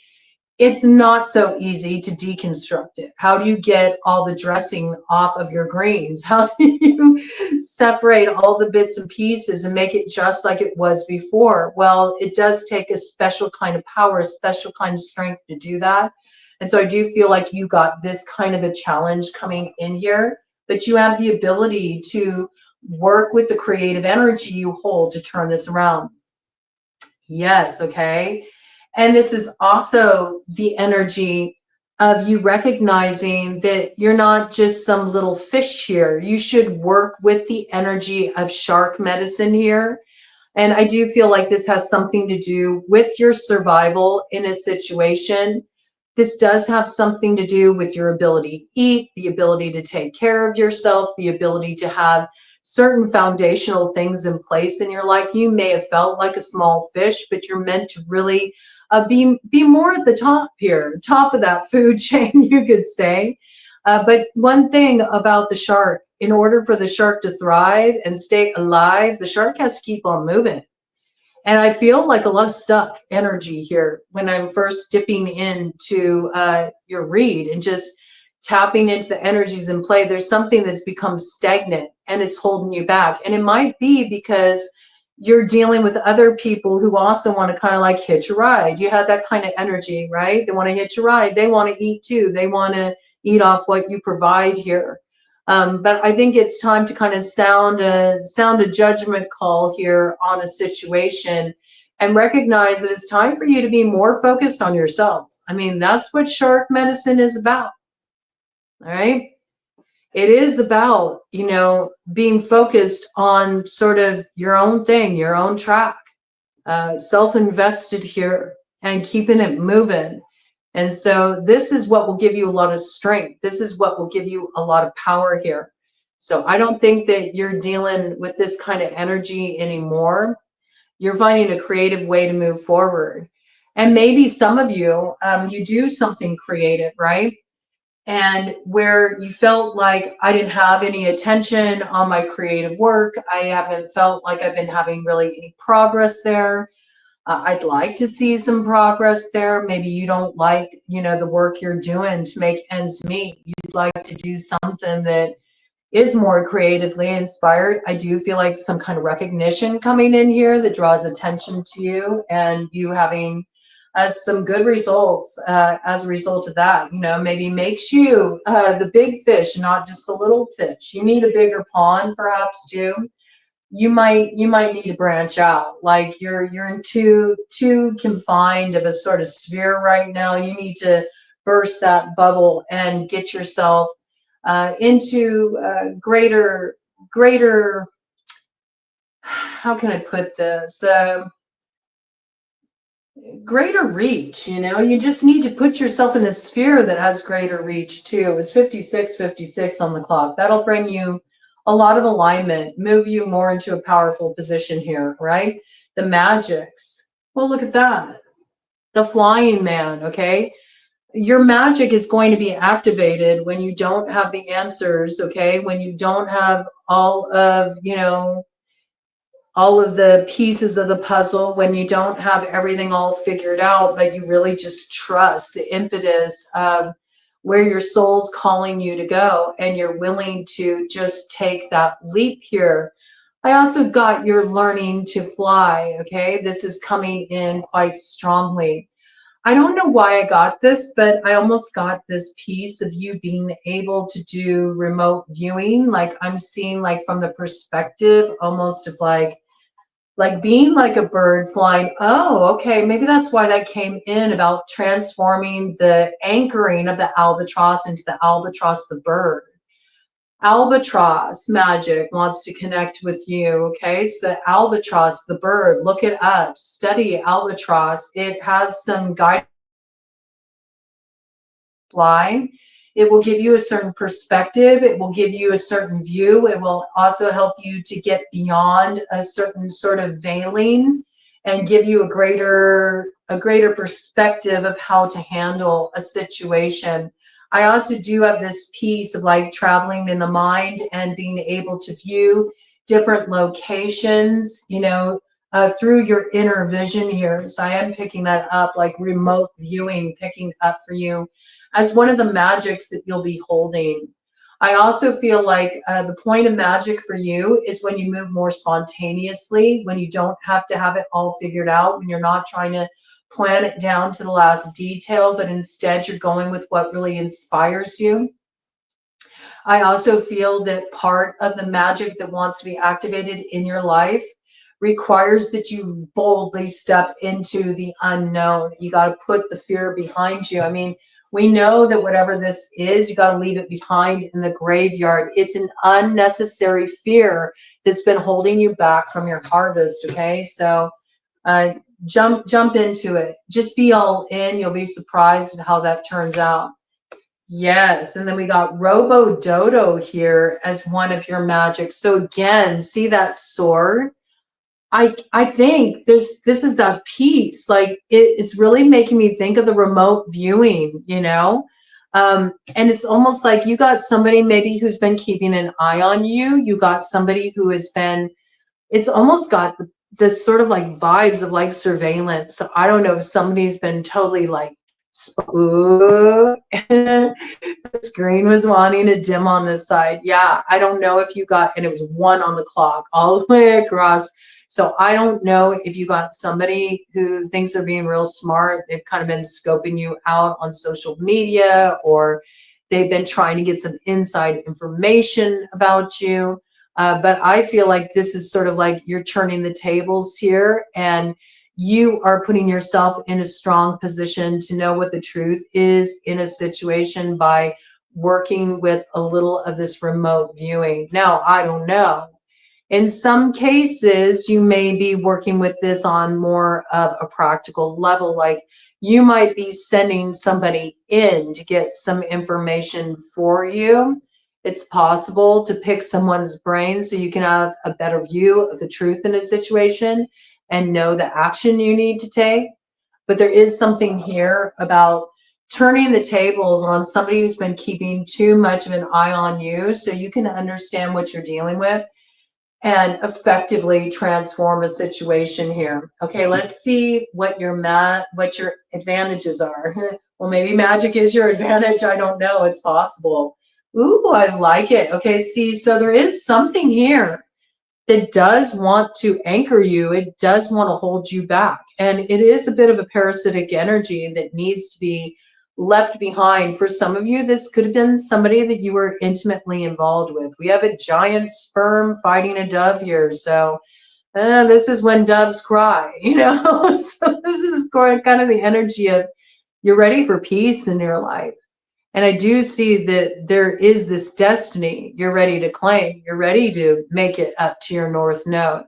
It's not so easy to deconstruct it. How do you get all the dressing off of your greens? How do you separate all the bits and pieces and make it just like it was before? Well, it does take a special kind of power, a special kind of strength to do that. And so I do feel like you got this kind of a challenge coming in here, but you have the ability to work with the creative energy you hold to turn this around. Yes, okay. And this is also the energy of you recognizing that you're not just some little fish here. You should work with the energy of shark medicine here. And I do feel like this has something to do with your survival in a situation. This does have something to do with your ability to eat, the ability to take care of yourself, the ability to have certain foundational things in place in your life. You may have felt like a small fish, but you're meant to really be more at the top here, top of that food chain, you could say. But one thing about the shark, in order for the shark to thrive and stay alive, the shark has to keep on moving. And I feel like a lot of stuck energy here when I'm first dipping into your read and just tapping into the energies in play. There's something that's become stagnant and it's holding you back. And it might be because you're dealing with other people who also want to kind of like hitch a ride. You have that kind of energy, right? They want to hitch a ride. They want to eat too. They want to eat off what you provide here. But I think it's time to kind of sound a judgment call here on a situation and recognize that it's time for you to be more focused on yourself. I mean, that's what shark medicine is about. All right. It is about, being focused on sort of your own thing, your own track, self-invested here and keeping it moving. And so this is what will give you a lot of strength. This is what will give you a lot of power here. So I don't think that you're dealing with this kind of energy anymore. You're finding a creative way to move forward. And maybe some of you, you do something creative, right? And where you felt like I didn't have any attention on my creative work. I haven't felt like I've been having really any progress there. I'd like to see some progress there. Maybe you don't like, the work you're doing to make ends meet. You'd like to do something that is more creatively inspired. I do feel like some kind of recognition coming in here that draws attention to you and you having some good results as a result of that. Maybe makes you the big fish, not just the little fish. You need a bigger pond perhaps too. You might need to branch out. Like you're in too confined of a sort of sphere right now. You need to burst that bubble and get yourself into greater. How can I put this? Greater reach. You just need to put yourself in a sphere that has greater reach too. It's 56 on the clock. That'll bring you a lot of alignment, move you more into a powerful position here, right? The magics. Well, look at that. The flying man, okay? Your magic is going to be activated when you don't have the answers, okay? When you don't have all of the pieces of the puzzle, when you don't have everything all figured out, but you really just trust the impetus of where your soul's calling you to go, and you're willing to just take that leap here. I also got your learning to fly, okay? This is coming in quite strongly. I don't know why I got this, but I almost got this piece of you being able to do remote viewing. Like I'm seeing like from the perspective almost of like being like a bird flying. Oh, okay. Maybe that's why that came in about transforming the anchoring of the albatross into the albatross, the bird. Albatross magic wants to connect with you. Okay. So the albatross, the bird, look it up, study albatross. It has some guidance. Fly. It will give you a certain perspective. It will give you a certain view. It will also help you to get beyond a certain sort of veiling and give you a greater perspective of how to handle a situation. I also do have this piece of like traveling in the mind and being able to view different locations, through your inner vision here. So I am picking that up, like remote viewing, picking up for you as one of the magics that you'll be holding. I also feel like the point of magic for you is when you move more spontaneously, when you don't have to have it all figured out, when you're not trying to plan it down to the last detail, but instead you're going with what really inspires you. I also feel that part of the magic that wants to be activated in your life requires that you boldly step into the unknown. You got to put the fear behind you. I mean, we know that whatever this is, you got to leave it behind in the graveyard. It's an unnecessary fear that's been holding you back from your harvest, okay? So jump into it. Just be all in. You'll be surprised at how that turns out. Yes, and then we got Robo Dodo here as one of your magics. So again, see that sword? I think this is that piece. Like it's really making me think of the remote viewing, you know? And it's almost like you got somebody maybe who's been keeping an eye on you. You got somebody who has been, it's almost got this sort of like vibes of like surveillance. So I don't know if somebody's been totally like, ooh, the screen was wanting to dim on this side. Yeah, I don't know if you got, and it was 1 on the clock all the way across. So I don't know if you got somebody who thinks they're being real smart. They've kind of been scoping you out on social media, or they've been trying to get some inside information about you. But I feel like this is sort of like you're turning the tables here, and you are putting yourself in a strong position to know what the truth is in a situation by working with a little of this remote viewing. Now, I don't know. In some cases, you may be working with this on more of a practical level, like you might be sending somebody in to get some information for you. It's possible to pick someone's brain so you can have a better view of the truth in a situation and know the action you need to take. But there is something here about turning the tables on somebody who's been keeping too much of an eye on you so you can understand what you're dealing with and effectively transform a situation here. Okay, let's see what your advantages are. Well, maybe magic is your advantage. I don't know. It's possible. Ooh, I like it. Okay, see, so there is something here that does want to anchor you. It does want to hold you back. And it is a bit of a parasitic energy that needs to be left behind. For some of you, this could have been somebody that you were intimately involved with. We have a giant sperm fighting a dove here. So this is when doves cry, you know? So this is kind of the energy of you're ready for peace in your life. And I do see that there is this destiny you're ready to claim. You're ready to make it up to your north node.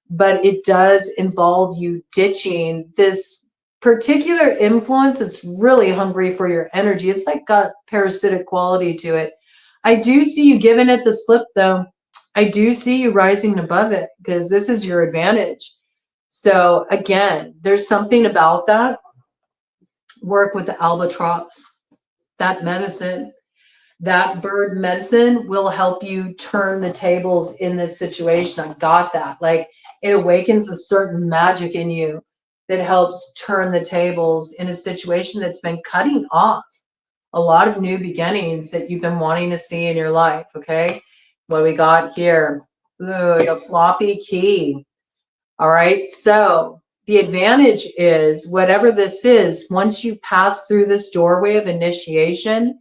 But it does involve you ditching this particular influence that's really hungry for your energy. It's like got parasitic quality to it. I do see you giving it the slip, though. I do see you rising above it because this is your advantage. So again, there's something about that. Work with the albatross. That medicine, that bird medicine will help you turn the tables in this situation. I got that. Like it awakens a certain magic in you that helps turn the tables in a situation that's been cutting off a lot of new beginnings that you've been wanting to see in your life. Okay. What we got here? Ooh, a floppy key. All right. So the advantage is whatever this is, once you pass through this doorway of initiation,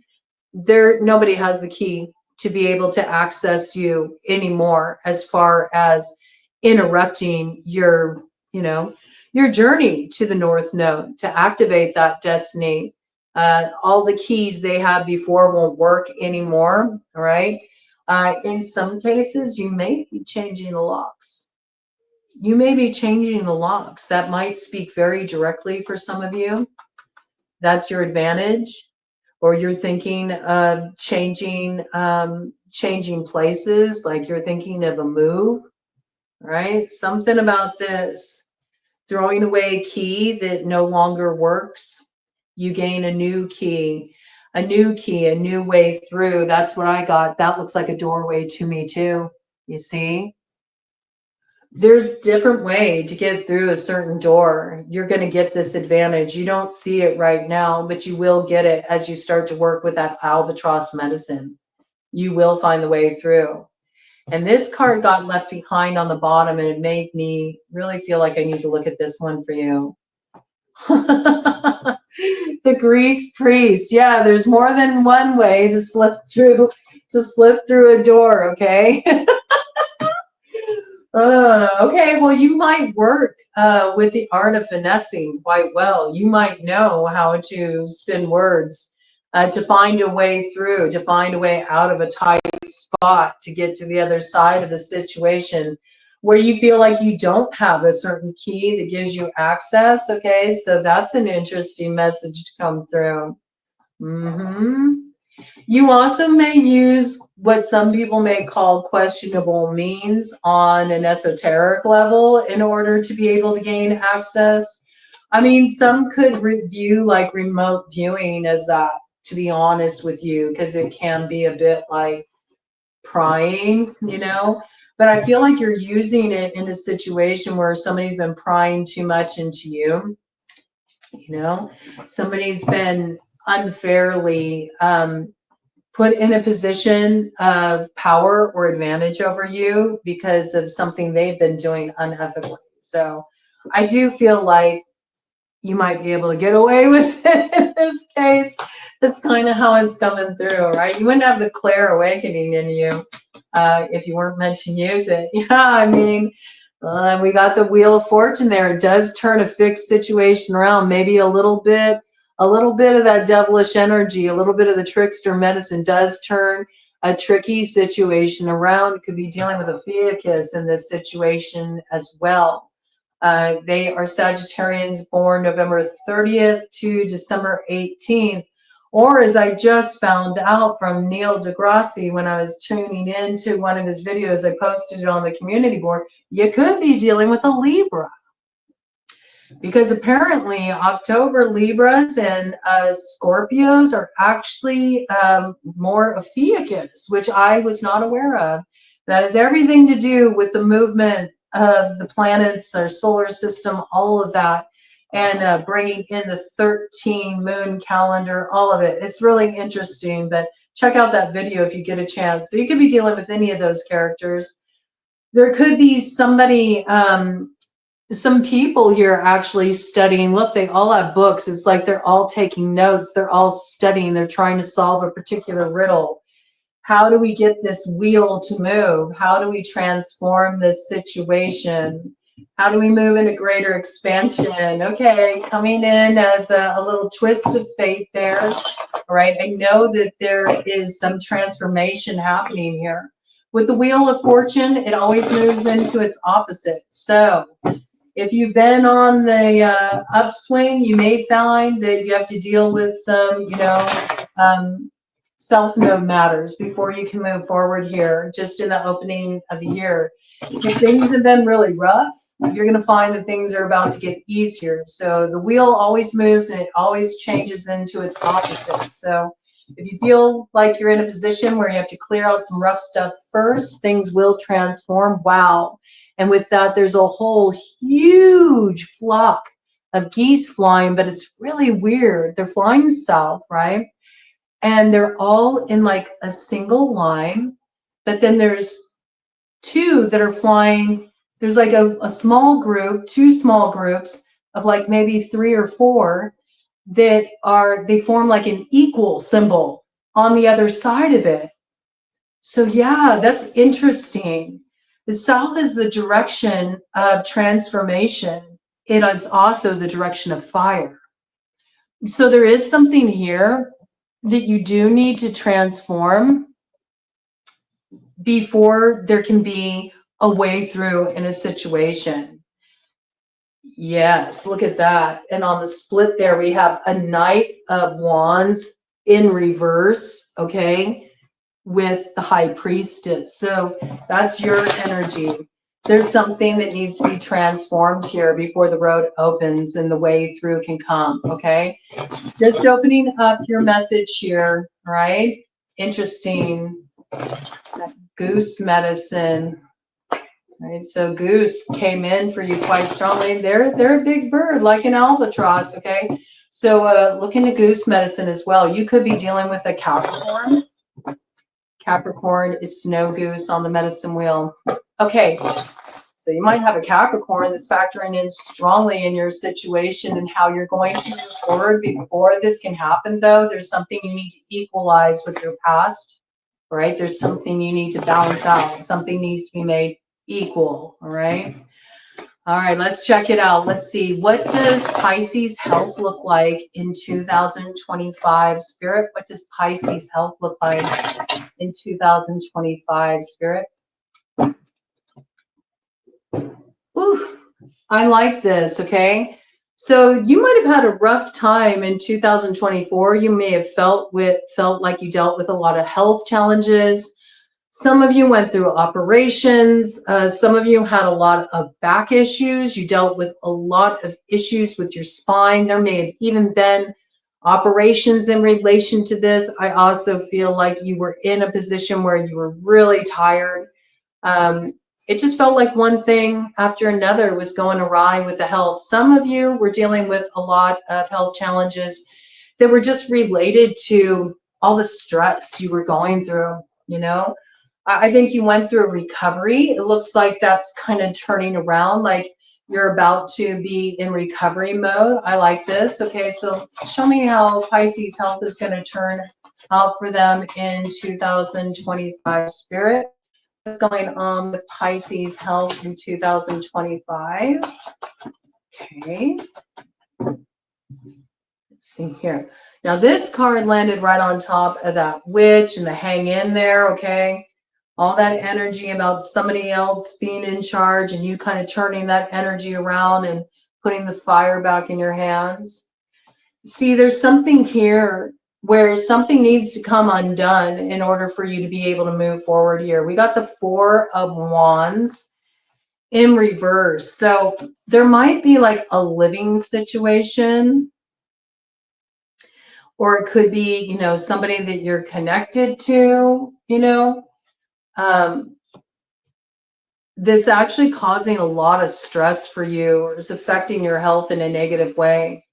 nobody has the key to be able to access you anymore as far as interrupting your, your journey to the North Node to activate that destiny. All the keys they had before won't work anymore. All right. In some cases, you may be changing the locks. You may be changing the locks. That might speak very directly for some of you. That's your advantage. Or you're thinking of changing places, like you're thinking of a move, right? Something about this. Throwing away a key that no longer works. You gain a new key, a new way through. That's what I got. That looks like a doorway to me too. You see? There's different way to get through a certain door. You're going to get this advantage. You don't see it right now, but you will get it as you start to work with that albatross medicine. You will find the way through. And this card got left behind on the bottom, and it made me really feel like I need to look at this one for you. The grease priest. Yeah, there's more than one way to slip through a door, okay? Okay, well, you might work with the art of finessing quite well. You might know how to spin words to find a way through, to find a way out of a tight spot, to get to the other side of a situation where you feel like you don't have a certain key that gives you access. Okay, so that's an interesting message to come through. You also may use what some people may call questionable means on an esoteric level in order to be able to gain access. I mean, some could view like remote viewing as that, to be honest with you, because it can be a bit like prying, you know? But I feel like you're using it in a situation where somebody's been prying too much into you, you know? Somebody's been unfairly put in a position of power or advantage over you because of something they've been doing unethically. So I do feel like you might be able to get away with it in this case. That's kind of how it's coming through, right? You wouldn't have the Claire awakening in you if you weren't meant to use it. Yeah, I mean, we got the Wheel of Fortune there. It does turn a fixed situation around, maybe a little bit of that devilish energy, a little bit of the trickster medicine does turn a tricky situation around. You could be dealing with a Ophiuchus in this situation as well. They are Sagittarians born November 30th to December 18th. Or as I just found out from Neil deGrasse when I was tuning into one of his videos, I posted it on the community board, you could be dealing with a Libra. Because apparently October Libras and Scorpios are actually more Ophiuchus, which I was not aware of. That has everything to do with the movement of the planets, our solar system, all of that, and bringing in the 13 moon calendar, all of it. It's really interesting, but check out that video if you get a chance. So you could be dealing with any of those characters. There could be somebody... some people here actually studying. Look, they all have books. It's like they're all taking notes. They're all studying. They're trying to solve a particular riddle. How do we get this wheel to move? How do we transform this situation? How do we move into greater expansion? Okay, coming in as a little twist of fate there. All right, I know that there is some transformation happening here. With the Wheel of Fortune, it always moves into its opposite. So if you've been on the upswing, you may find that you have to deal with some, self-node matters before you can move forward here, just in the opening of the year. If things have been really rough, you're going to find that things are about to get easier. So the wheel always moves and it always changes into its opposite. So if you feel like you're in a position where you have to clear out some rough stuff first, things will transform. Wow. And with that, there's a whole huge flock of geese flying, but it's really weird. They're flying south, right? And they're all in like a single line, but then there's two that are flying. There's like a small group, two small groups of like maybe 3 or 4 that they form like an equal symbol on the other side of it. So yeah, that's interesting. The south is the direction of transformation. It is also the direction of fire. So there is something here that you do need to transform before there can be a way through in a situation. Yes, look at that. And on the split there, we have a Knight of Wands in reverse, okay, with the High Priestess. So that's your energy. There's something that needs to be transformed here before the road opens and the way through can come, okay? Just opening up your message here, right? Interesting. That goose medicine. Right, so goose came in for you quite strongly. They're a big bird, like an albatross, okay? So look into goose medicine as well. You could be dealing with a Capricorn. Capricorn is snow goose on the medicine wheel. Okay, so you might have a Capricorn that's factoring in strongly in your situation and how you're going to move forward. Before this can happen, though, there's something you need to equalize with your past, right? There's something you need to balance out. Something needs to be made equal, all right? All right, let's check it out. Let's see. What does Pisces health look like in 2025, Spirit? What does Pisces health look like in 2025, Spirit? Ooh, I like this, okay? So you might have had a rough time in 2024. You may have felt like you dealt with a lot of health challenges. Some of you went through operations. Some of you had a lot of back issues. You dealt with a lot of issues with your spine. There may have even been operations in relation to this. I also feel like you were in a position where you were really tired. Um, it just felt like one thing after another was going awry with the health. Some of you were dealing with a lot of health challenges that were just related to all the stress you were going through, you know? I think you went through a recovery. It looks like that's kind of turning around, like you're about to be in recovery mode. I like this. Okay, so show me how Pisces health is going to turn out for them in 2025, Spirit. What's going on with Pisces health in 2025? Okay, let's see here. Now this card landed right on top of that witch and the hang in there, okay? All that energy about somebody else being in charge and you kind of turning that energy around and putting the fire back in your hands. See, there's something here where something needs to come undone in order for you to be able to move forward here. We got the Four of Wands in reverse. So there might be like a living situation, or it could be, you know, somebody that you're connected to, you know, um, that's actually causing a lot of stress for you or is affecting your health in a negative way.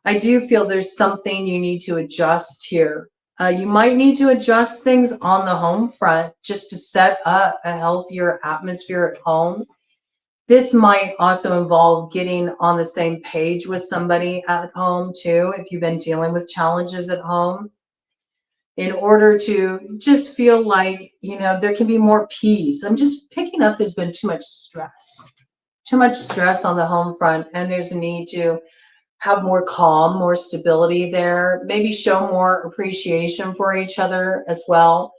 I do feel there's something you need to adjust here. You might need to adjust things on the home front just to set up a healthier atmosphere at home. This might also involve getting on the same page with somebody at home too, if you've been dealing with challenges at home, in order to just feel like, you know, there can be more peace. I'm just picking up there's been too much stress on the home front, and there's a need to have more calm, more stability there, maybe show more appreciation for each other as well.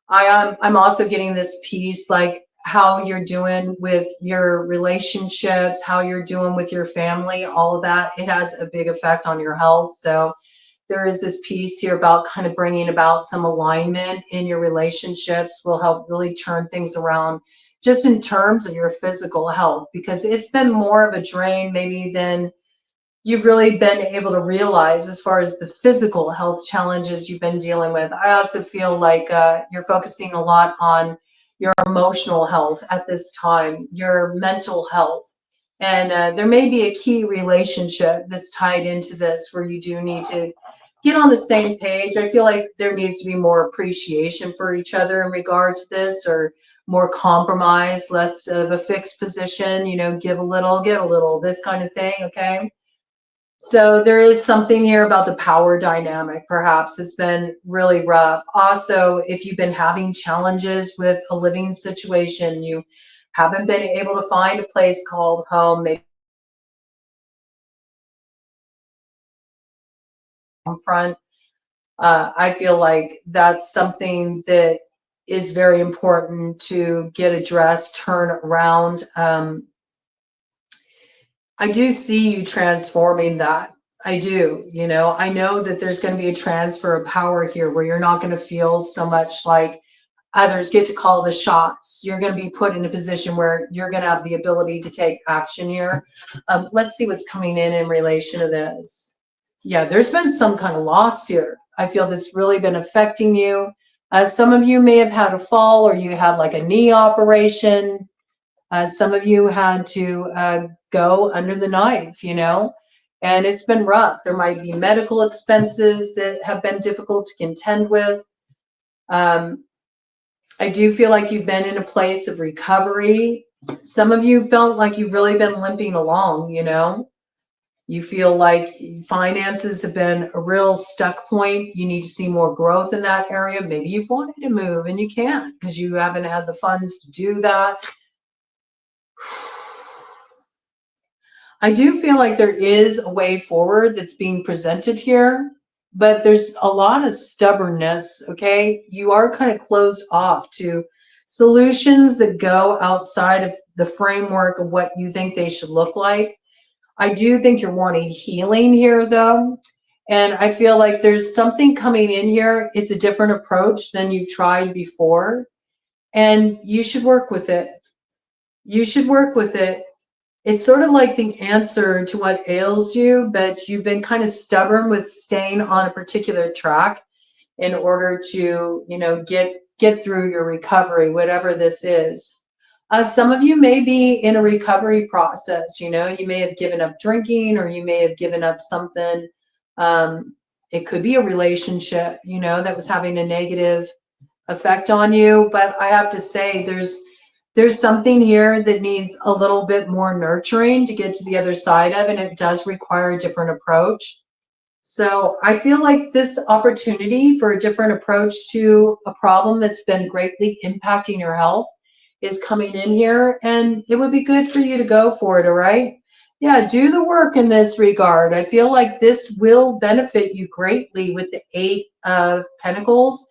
I'm also getting this piece, like how you're doing with your relationships, how you're doing with your family, all of that. It has a big effect on your health. So there is this piece here about kind of bringing about some alignment in your relationships will help really turn things around just in terms of your physical health, because it's been more of a drain maybe than you've really been able to realize as far as the physical health challenges you've been dealing with. I also feel like you're focusing a lot on your emotional health at this time, your mental health. And there may be a key relationship that's tied into this where you do need to get on the same page. I feel like there needs to be more appreciation for each other in regard to this, or more compromise, less of a fixed position, you know, give a little, get a little, this kind of thing, okay? So there is something here about the power dynamic. Perhaps it's been really rough. Also, if you've been having challenges with a living situation, you haven't been able to find a place called home, maybe home front. I feel like that's something that is very important to get addressed, turn around. I do see you transforming that. I do, you know, I know that there's going to be a transfer of power here where you're not going to feel so much like others get to call the shots. You're going to be put in a position where you're going to have the ability to take action here. Let's see what's coming in relation to this. Yeah, there's been some kind of loss here. I feel that's really been affecting you. Some of you may have had a fall, or you had like a knee operation. Some of you had to go under the knife, you know, and it's been rough. There might be medical expenses that have been difficult to contend with. I do feel like you've been in a place of recovery. Some of you felt like you've really been limping along, you know. You feel like finances have been a real stuck point. You need to see more growth in that area. Maybe you've wanted to move and you can't because you haven't had the funds to do that. I do feel like there is a way forward that's being presented here, but there's a lot of stubbornness, okay? You are kind of closed off to solutions that go outside of the framework of what you think they should look like. I do think you're wanting healing here, though. And I feel like there's something coming in here. It's a different approach than you've tried before. And you should work with it. You should work with it. It's sort of like the answer to what ails you, but you've been kind of stubborn with staying on a particular track in order to, get through your recovery, whatever this is. Some of you may be in a recovery process. You may have given up drinking, or you may have given up something. It could be a relationship, that was having a negative effect on you. But I have to say, there's something here that needs a little bit more nurturing to get to the other side of, and it does require a different approach. So I feel like this opportunity for a different approach to a problem that's been greatly impacting your health is coming in here, and it would be good for you to go for it, all right? Yeah, do the work in this regard. I feel like this will benefit you greatly with the Eight of Pentacles,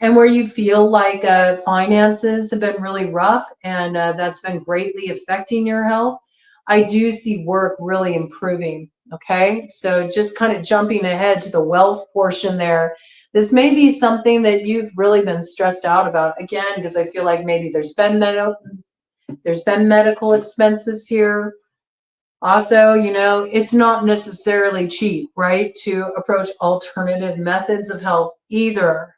and where you feel like finances have been really rough, and that's been greatly affecting your health. I do see work really improving. Okay, so just kind of jumping ahead to the wealth portion there. This may be something that you've really been stressed out about, again, because I feel like maybe there's been medical expenses here. Also, it's not necessarily cheap, right, to approach alternative methods of health either,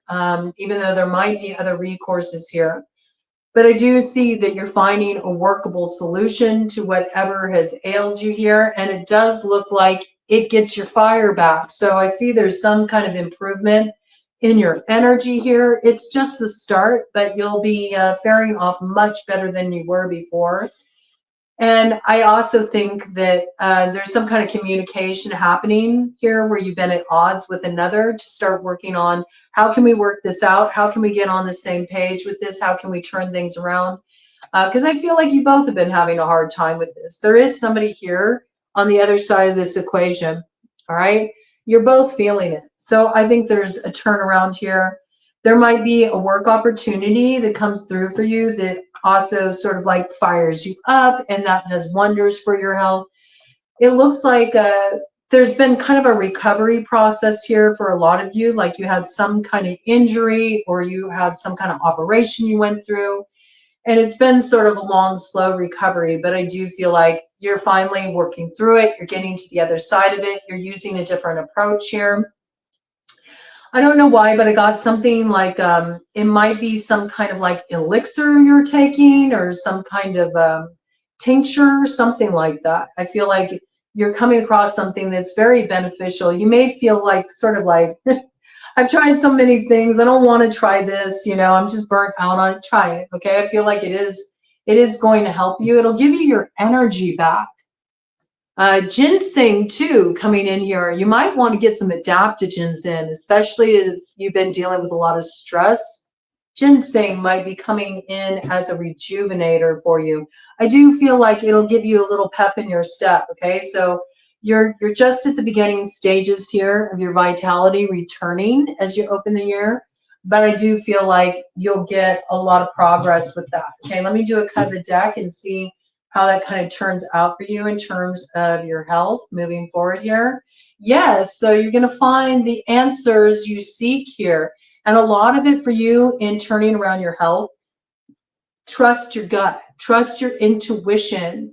even though there might be other recourses here. But I do see that you're finding a workable solution to whatever has ailed you here. And it does look like it gets your fire back. So I see there's some kind of improvement in your energy here. It's just the start, but you'll be faring off much better than you were before. And I also think that there's some kind of communication happening here where you've been at odds with another, to start working on how can we work this out? How can we get on the same page with this? How can we turn things around? Because I feel like you both have been having a hard time with this. There is somebody here on the other side of this equation. All right. You're both feeling it. So I think there's a turnaround here. There might be a work opportunity that comes through for you that also sort of like fires you up, and that does wonders for your health. It looks like there's been kind of a recovery process here for a lot of you, like you had some kind of injury or you had some kind of operation you went through, and it's been sort of a long, slow recovery. But I do feel like you're finally working through it. You're getting to the other side of it. You're using a different approach here. I don't know why, but I got something like it might be some kind of like elixir you're taking, or some kind of tincture, something like that. I feel like you're coming across something that's very beneficial. You may feel like sort of like, I've tried so many things. I don't want to try this. I'm just burnt out on it. Try it. Okay. I feel like it is going to help you. It'll give you your energy back. Ginseng too, coming in here. You might want to get some adaptogens in, especially if you've been dealing with a lot of stress. Ginseng might be coming in as a rejuvenator for you. I do feel like it'll give you a little pep in your step. Okay, so you're just at the beginning stages here of your vitality returning as you open the year, but I do feel like you'll get a lot of progress with that. Okay, let me do a cut of the deck and see how that kind of turns out for you in terms of your health moving forward here. Yes, so you're going to find the answers you seek here. And a lot of it for you in turning around your health. Trust your gut, trust your intuition.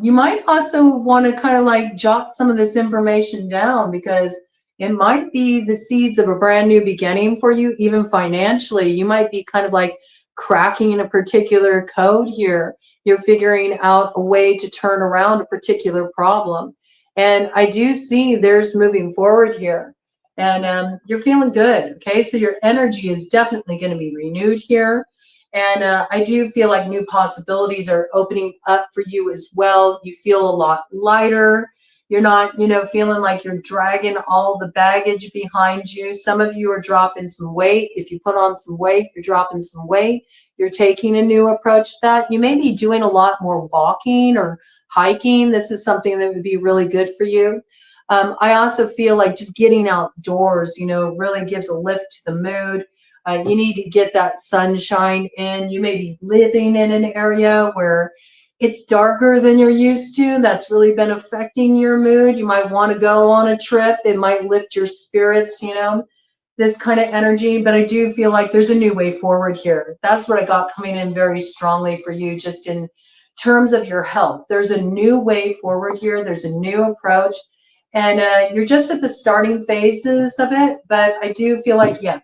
You might also want to kind of like jot some of this information down, because it might be the seeds of a brand new beginning for you, even financially. You might be kind of like cracking a particular code here. You're figuring out a way to turn around a particular problem. And I do see there's moving forward here. And you're feeling good. Okay, so your energy is definitely going to be renewed here. And I do feel like new possibilities are opening up for you as well. You feel a lot lighter. You're not, feeling like you're dragging all the baggage behind you. Some of you are dropping some weight. If you put on some weight, you're dropping some weight. You're taking a new approach to that. You may be doing a lot more walking or hiking. This is something that would be really good for you. I also feel like just getting outdoors, really gives a lift to the mood. You need to get that sunshine in. You may be living in an area where it's darker than you're used to. That's really been affecting your mood. You might want to go on a trip. It might lift your spirits, you know, this kind of energy. But I do feel like there's a new way forward here. That's what I got coming in very strongly for you, just in terms of your health. There's a new way forward here. There's a new approach. And you're just at the starting phases of it. But I do feel like, yeah,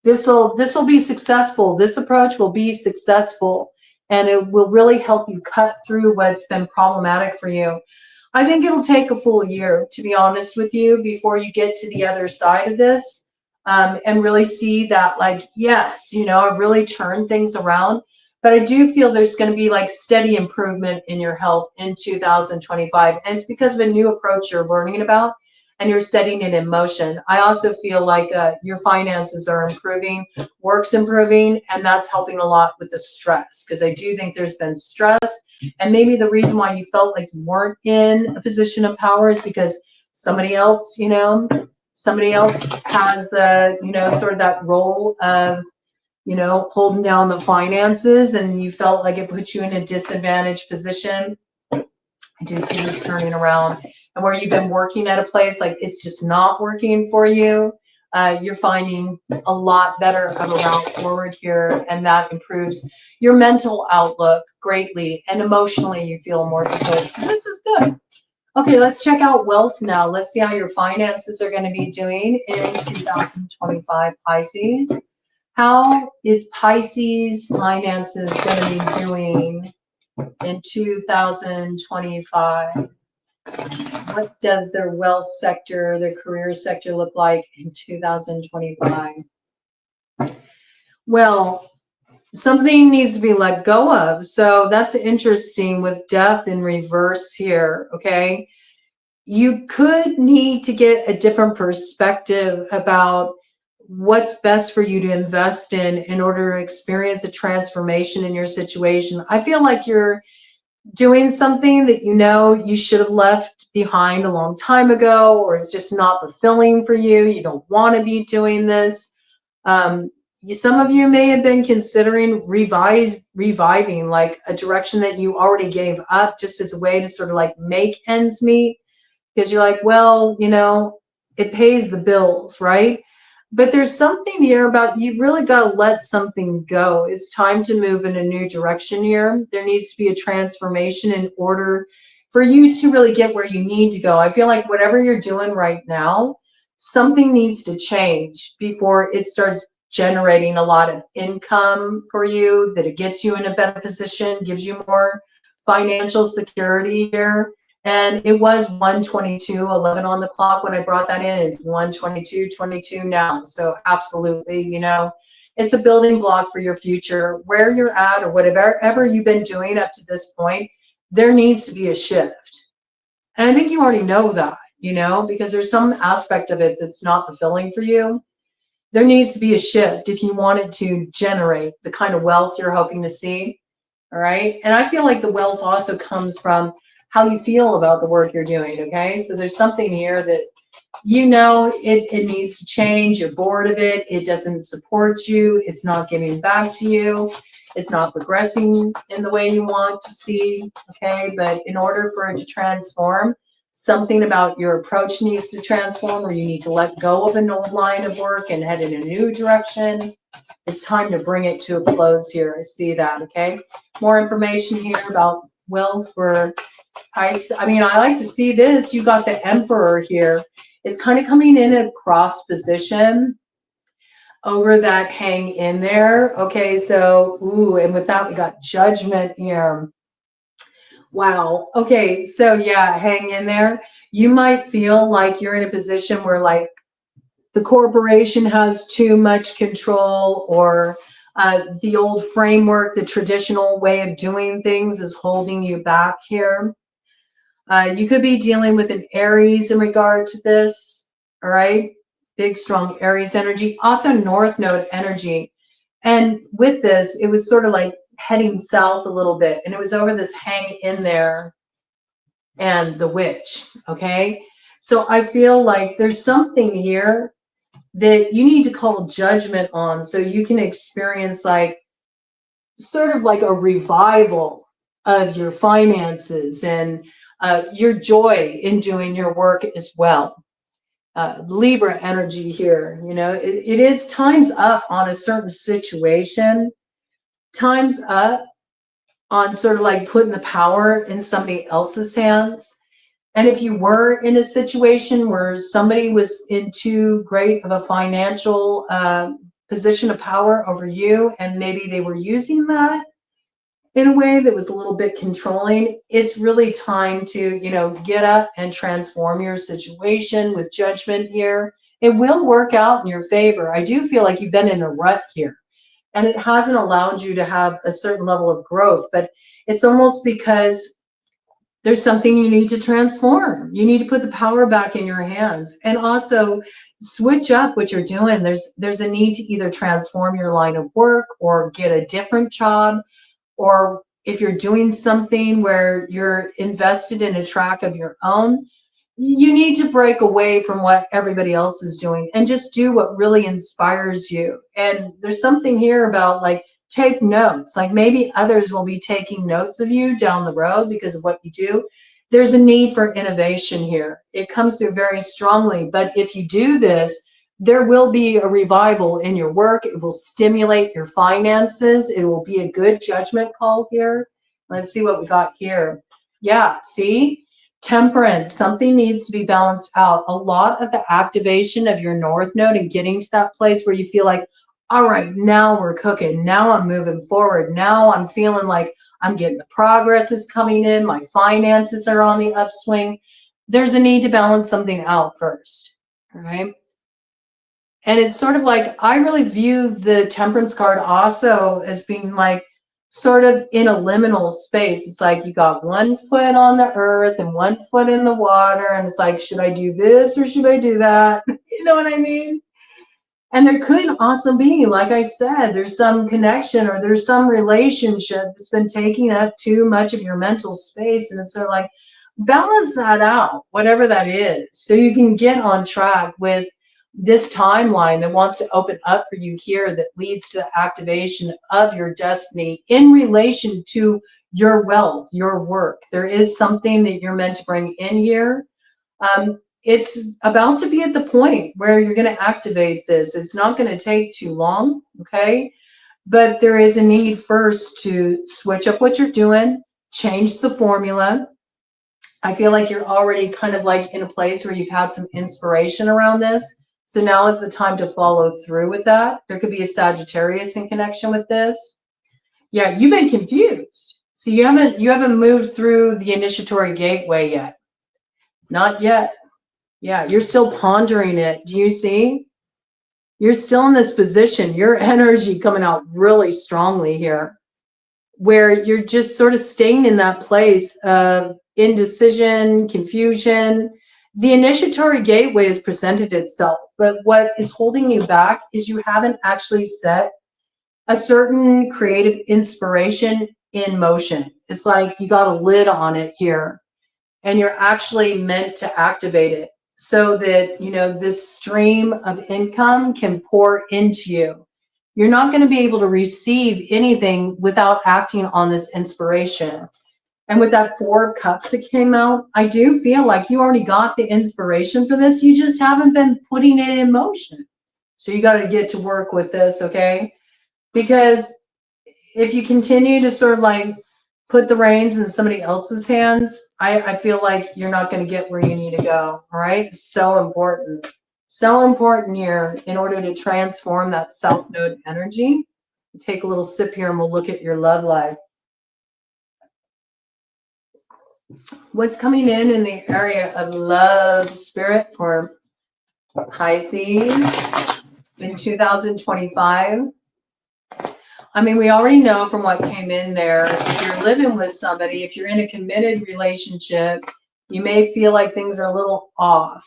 this will be successful. This approach will be successful, and it will really help you cut through what's been problematic for you. I think it'll take a full year, to be honest with you, before you get to the other side of this, and really see that, like, yes, you know, I really turned things around. But I do feel there's going to be like steady improvement in your health in 2025. And it's because of a new approach you're learning about and you're setting it in motion. I also feel like your finances are improving, work's improving, and that's helping a lot with the stress, because I do think there's been stress. And maybe the reason why you felt like you weren't in a position of power is because somebody else, you know, somebody else has, you know, sort of that role of, you know, holding down the finances, and you felt like it put you in a disadvantaged position. I do see this turning around, and where you've been working at a place, like it's just not working for you. You're finding a lot better of a route forward here, and that improves your mental outlook greatly, and emotionally you feel more fulfilled. So this is good. Okay, let's check out wealth now. Let's see how your finances are going to be doing in 2025, Pisces. How is Pisces finances going to be doing in 2025? What does their wealth sector, their career sector look like in 2025? Well, something needs to be let go of. So that's interesting with death in reverse here, okay? You could need to get a different perspective about what's best for you to invest in order to experience a transformation in your situation. I feel like you're doing something that you know you should have left behind a long time ago, or it's just not fulfilling for you. You don't want to be doing this. Some of you may have been considering reviving like a direction that you already gave up, just as a way to sort of like make ends meet, because you're like, well, you know, it pays the bills, right? But there's something here about you really got to let something go. It's time to move in a new direction here. There needs to be a transformation in order for you to really get where you need to go. I feel like whatever you're doing right now, something needs to change before it starts generating a lot of income for you, that it gets you in a better position, gives you more financial security here. And it was 1:22:11 on the clock when I brought that in. It's 1:22:22 now. So absolutely, you know, it's a building block for your future. Where you're at, or whatever you've been doing up to this point, there needs to be a shift. And I think you already know that, you know, because there's some aspect of it that's not fulfilling for you. There needs to be a shift if you want it to generate the kind of wealth you're hoping to see. All right. And I feel like the wealth also comes from how you feel about the work you're doing. Okay. So there's something here that, you know, it needs to change. You're bored of it. It doesn't support you. It's not giving back to you. It's not progressing in the way you want to see. Okay. But in order for it to transform, something about your approach needs to transform, or you need to let go of an old line of work and head in a new direction. It's time to bring it to a close here. I see that. Okay. More information here about wealth for Pisces. I mean, I like to see this. You got the Emperor here. It's kind of coming in a cross position over that hang in there. Okay. So, ooh, and with that, we got Judgment here. Wow. Okay. So yeah, hang in there. You might feel like you're in a position where like the corporation has too much control, or the old framework, the traditional way of doing things is holding you back here. You could be dealing with an Aries in regard to this. All right. Big, strong Aries energy. Also North Node energy. And with this, it was sort of like heading south a little bit, and it was over this hang in there and the witch. Okay. So I feel like there's something here that you need to call judgment on, so you can experience like sort of like a revival of your finances and your joy in doing your work as well. Libra energy here, you know, it is time's up on a certain situation, time's up on sort of like putting the power in somebody else's hands. And if you were in a situation where somebody was in too great of a financial position of power over you, and maybe they were using that in a way that was a little bit controlling, it's really time to, you know, get up and transform your situation with judgment here. It will work out in your favor. I do feel like you've been in a rut here, and it hasn't allowed you to have a certain level of growth, but it's almost because there's something you need to transform. You need to put the power back in your hands, and also switch up what you're doing. There's a need to either transform your line of work or get a different job, or if you're doing something where you're invested in a track of your own, you need to break away from what everybody else is doing and just do what really inspires you. And there's something here about like, take notes. Like maybe others will be taking notes of you down the road because of what you do. There's a need for innovation here. It comes through very strongly. But if you do this, there will be a revival in your work. It will stimulate your finances. It will be a good judgment call here. Let's see what we got here. Yeah, see? Temperance, something needs to be balanced out. A lot of the activation of your North Node and getting to that place where you feel like, all right, now we're cooking. Now I'm moving forward. Now I'm feeling like I'm getting the progress is coming in. My finances are on the upswing. There's a need to balance something out first, all right? And it's sort of like, I really view the Temperance card also as being like sort of in a liminal space. It's like you got one foot on the earth and one foot in the water. And it's like, should I do this or should I do that? You know what I mean? And there could also be, like I said, there's some connection or there's some relationship that's been taking up too much of your mental space. And it's sort of like, balance that out, whatever that is, so you can get on track with this timeline that wants to open up for you here that leads to the activation of your destiny in relation to your wealth, your work. There is something that you're meant to bring in here. It's about to be at the point where you're going to activate this. It's not going to take too long, okay? But there is a need first to switch up what you're doing, change the formula. I feel like you're already kind of like in a place where you've had some inspiration around this. So now is the time to follow through with that. There could be a Sagittarius in connection with this. Yeah, you've been confused. So you haven't moved through the initiatory gateway yet. Not yet. Yeah, you're still pondering it. Do you see? You're still in this position. Your energy coming out really strongly here, where you're just sort of staying in that place of indecision, confusion. The initiatory gateway has presented itself, but what is holding you back is you haven't actually set a certain creative inspiration in motion. It's like you got a lid on it here, and you're actually meant to activate it so that, you know, this stream of income can pour into you. You're not going to be able to receive anything without acting on this inspiration. And with that 4 of Cups that came out, I do feel like you already got the inspiration for this. You just haven't been putting it in motion. So you got to get to work with this, okay? Because if you continue to sort of like put the reins in somebody else's hands, I feel like you're not going to get where you need to go, all right? So important. So important here in order to transform that South Node energy. Take a little sip here and we'll look at your love life. What's coming in the area of love spirit for Pisces in 2025? I mean, we already know from what came in there, if you're living with somebody, if you're in a committed relationship, you may feel like things are a little off.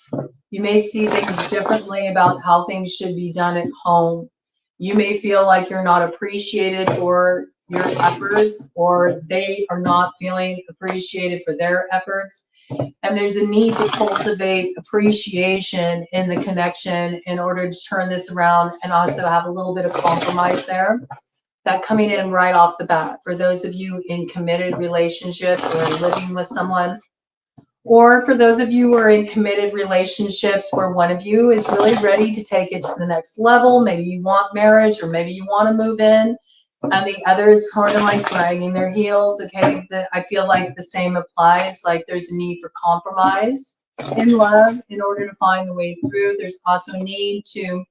You may see things differently about how things should be done at home. You may feel like you're not appreciated for your efforts, or they are not feeling appreciated for their efforts. And there's a need to cultivate appreciation in the connection in order to turn this around and also have a little bit of compromise there. that coming in right off the bat. For those of you in committed relationships or living with someone, or for those of you who are in committed relationships where one of you is really ready to take it to the next level, maybe you want marriage or maybe you want to move in, and the other is sort of like dragging their heels, okay? I feel like the same applies, like there's a need for compromise in love in order to find the way through. There's also a need to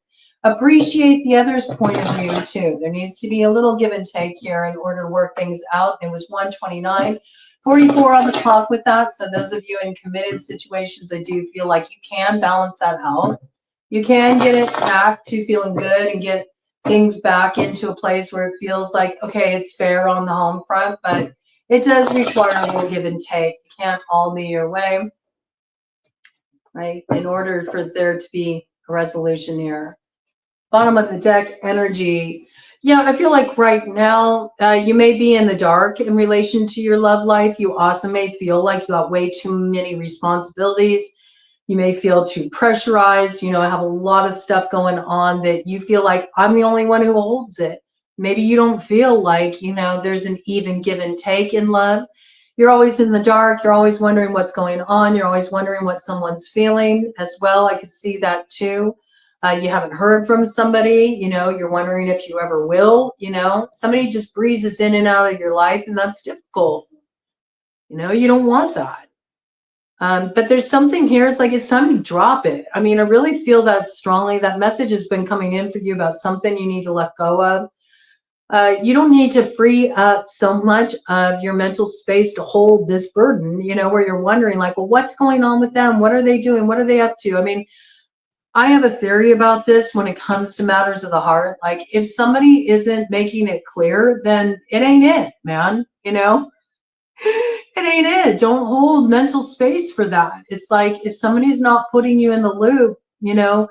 appreciate the other's point of view too. There needs to be a little give and take here in order to work things out. It was 129:44 on the clock with that. So those of you in committed situations, I do feel like you can balance that out. You can get it back to feeling good and get things back into a place where it feels like, okay, it's fair on the home front, but it does require a little give and take. It can't all be your way, right? In order for there to be a resolution here. Bottom of the deck energy. Yeah, I feel like right now you may be in the dark in relation to your love life. You also may feel like you have way too many responsibilities. You may feel too pressurized. You know, I have a lot of stuff going on that you feel like I'm the only one who holds it. Maybe you don't feel like, you know, there's an even give and take in love. You're always in the dark. You're always wondering what's going on. You're always wondering what someone's feeling as well. I could see that too. You haven't heard from somebody, you know, you're wondering if you ever will, you know, somebody just breezes in and out of your life, and that's difficult. You know, you don't want that. But there's something here. It's like, it's time to drop it. I mean, I really feel that strongly. That message has been coming in for you about something you need to let go of. You don't need to free up so much of your mental space to hold this burden, you know, where you're wondering like, well, what's going on with them? What are they doing? What are they up to? I mean, I have a theory about this when it comes to matters of the heart. Like, if somebody isn't making it clear, then it ain't it, man. You know, it ain't it. Don't hold mental space for that. It's like, if somebody's not putting you in the loop, you know,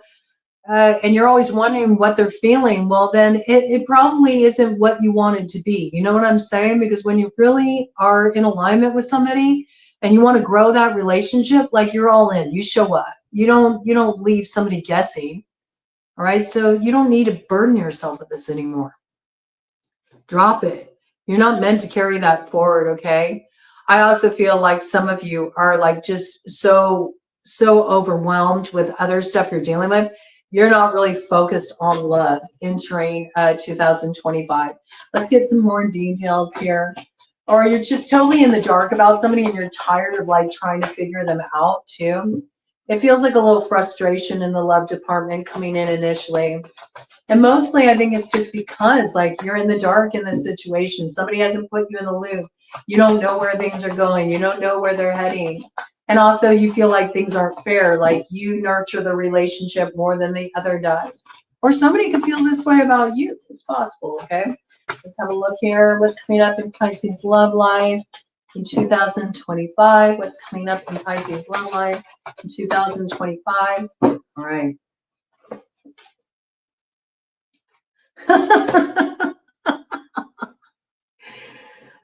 and you're always wondering what they're feeling, well, then it probably isn't what you want it to be. You know what I'm saying? Because when you really are in alignment with somebody and you want to grow that relationship, like, you're all in, you show up. You don't leave somebody guessing. All right. So you don't need to burden yourself with this anymore. Drop it. You're not meant to carry that forward. Okay. I also feel like some of you are like just so overwhelmed with other stuff you're dealing with. You're not really focused on love entering 2025. Let's get some more details here. Or you're just totally in the dark about somebody and you're tired of like trying to figure them out too. It feels like a little frustration in the love department coming in initially. And mostly I think it's just because like you're in the dark in this situation. Somebody hasn't put you in the loop. You don't know where things are going. You don't know where they're heading. And also you feel like things aren't fair. Like you nurture the relationship more than the other does. Or somebody could feel this way about you. It's possible, okay? Let's have a look here. What's coming up in Pisces love life in 2025? What's coming up in Pisces love life in 2025? All right.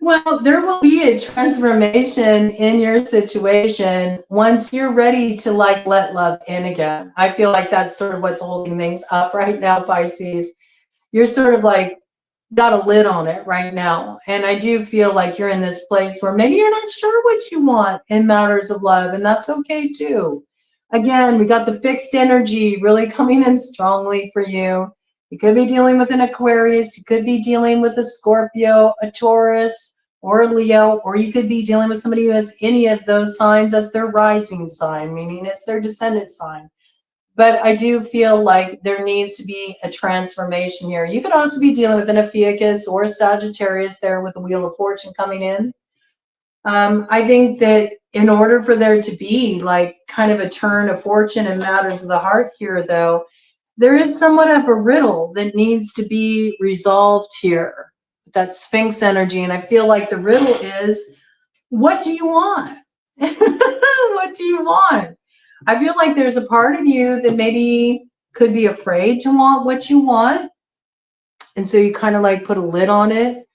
Well, there will be a transformation in your situation once you're ready to like let love in again. I feel like that's sort of what's holding things up right now, Pisces. You're sort of like got a lid on it right now. And I do feel like you're in this place where maybe you're not sure what you want in matters of love, and that's okay too. Again, we got the fixed energy really coming in strongly for you. You could be dealing with an Aquarius, you could be dealing with a Scorpio, a Taurus, or a Leo, or you could be dealing with somebody who has any of those signs as their rising sign, meaning it's their descendant sign. But I do feel like there needs to be a transformation here. You could also be dealing with an Ophiuchus or a Sagittarius there with the Wheel of Fortune coming in. I think that in order for there to be like kind of a turn of fortune in matters of the heart here, though, there is somewhat of a riddle that needs to be resolved here. That Sphinx energy. And I feel like the riddle is, what do you want? What do you want? I feel like there's a part of you that maybe could be afraid to want what you want. And so you kind of like put a lid on it,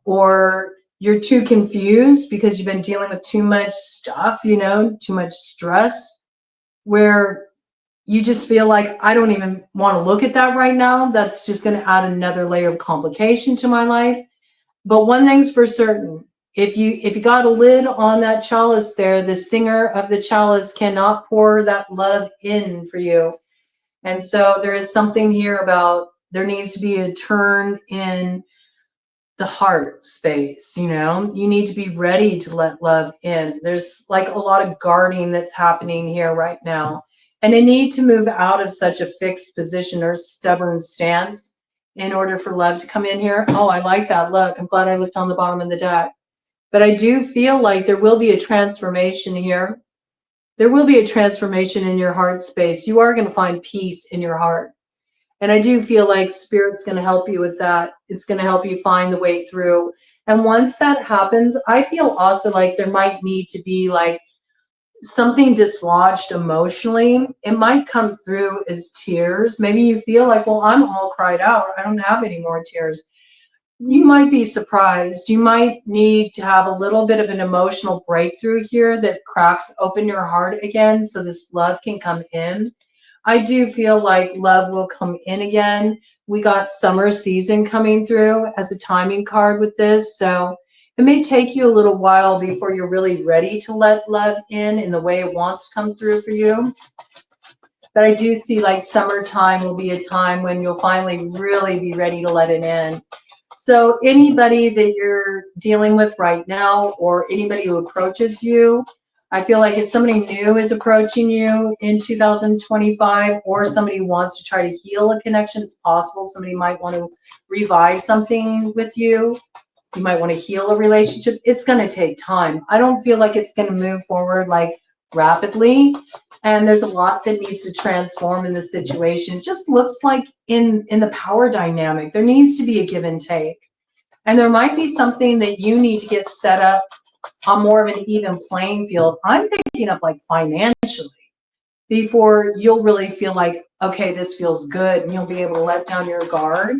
or you're too confused because you've been dealing with too much stuff, you know, too much stress, where you just feel like, I don't even want to look at that right now. That's just going to add another layer of complication to my life. But one thing's for certain, if you got a lid on that chalice there, the singer of the chalice cannot pour that love in for you. And so there is something here about there needs to be a turn in the heart space. You need to be ready to let love in. There's like a lot of guarding that's happening here right now. And I need to move out of such a fixed position or stubborn stance in order for love to come in here. Oh, I like that look. I'm glad I looked on the bottom of the deck. But I do feel like there will be a transformation here. There will be a transformation in your heart space. You are going to find peace in your heart. And I do feel like Spirit's going to help you with that. It's going to help you find the way through. And once that happens, I feel also like there might need to be like something dislodged emotionally. It might come through as tears. Maybe you feel like, well, I'm all cried out. I don't have any more tears. You might be surprised. You might need to have a little bit of an emotional breakthrough here that cracks open your heart again so this love can come in. I do feel like love will come in again. We got summer season coming through as a timing card with this. So it may take you a little while before you're really ready to let love in the way it wants to come through for you. But I do see like summertime will be a time when you'll finally really be ready to let it in. So anybody that you're dealing with right now or anybody who approaches you, I feel like if somebody new is approaching you in 2025 or somebody wants to try to heal a connection, it's possible somebody might want to revive something with you. You might want to heal a relationship. It's going to take time. I don't feel like it's going to move forward like rapidly. And there's a lot that needs to transform in the situation. It just looks like in the power dynamic, there needs to be a give and take. And there might be something that you need to get set up on more of an even playing field. I'm picking up like financially before you'll really feel like, okay, this feels good. And you'll be able to let down your guard.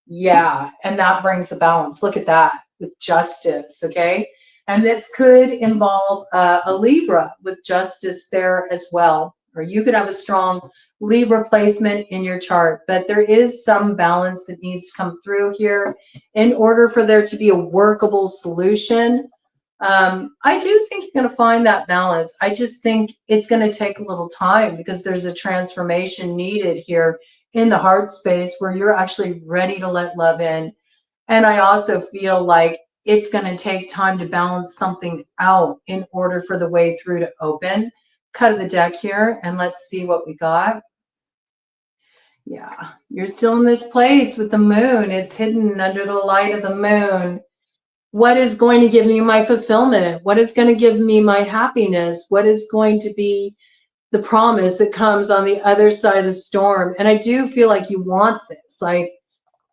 Yeah. And that brings the balance. Look at that with justice. Okay. And this could involve a Libra with justice there as well. Or you could have a strong Libra placement in your chart, but there is some balance that needs to come through here in order for there to be a workable solution. I do think you're going to find that balance. I just think it's going to take a little time because there's a transformation needed here in the heart space where you're actually ready to let love in. And I also feel like it's going to take time to balance something out in order for the way through to open. Cut the deck here and let's see what we got. Yeah, you're still in this place with the moon. It's hidden under the light of the moon. What is going to give me my fulfillment? What is going to give me my happiness? What is going to be the promise that comes on the other side of the storm? And I do feel like you want this. Like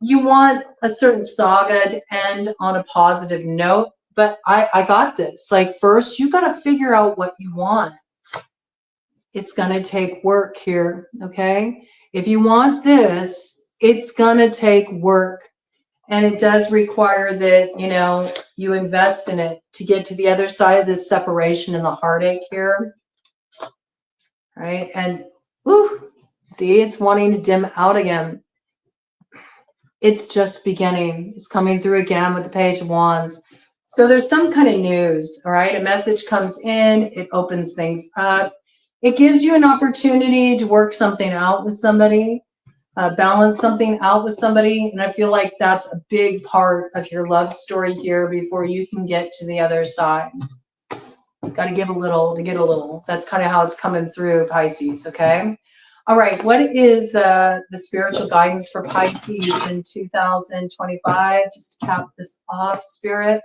you want a certain saga to end on a positive note, but I got this. Like first, you got to figure out what you want. It's going to take work here, okay? If you want this, it's going to take work. And it does require that, you invest in it to get to the other side of this separation and the heartache here. Right? And, see, it's wanting to dim out again. It's just beginning. It's coming through again with the Page of Wands. So there's some kind of news, all right? A message comes in. It opens things up. It gives you an opportunity to work something out with somebody. Balance something out with somebody. And I feel like that's a big part of your love story here before you can get to the other side. Got to give a little to get a little. That's kind of how it's coming through, Pisces, okay? All right, what is the spiritual guidance for Pisces in 2025? Just to cap this off, Spirit.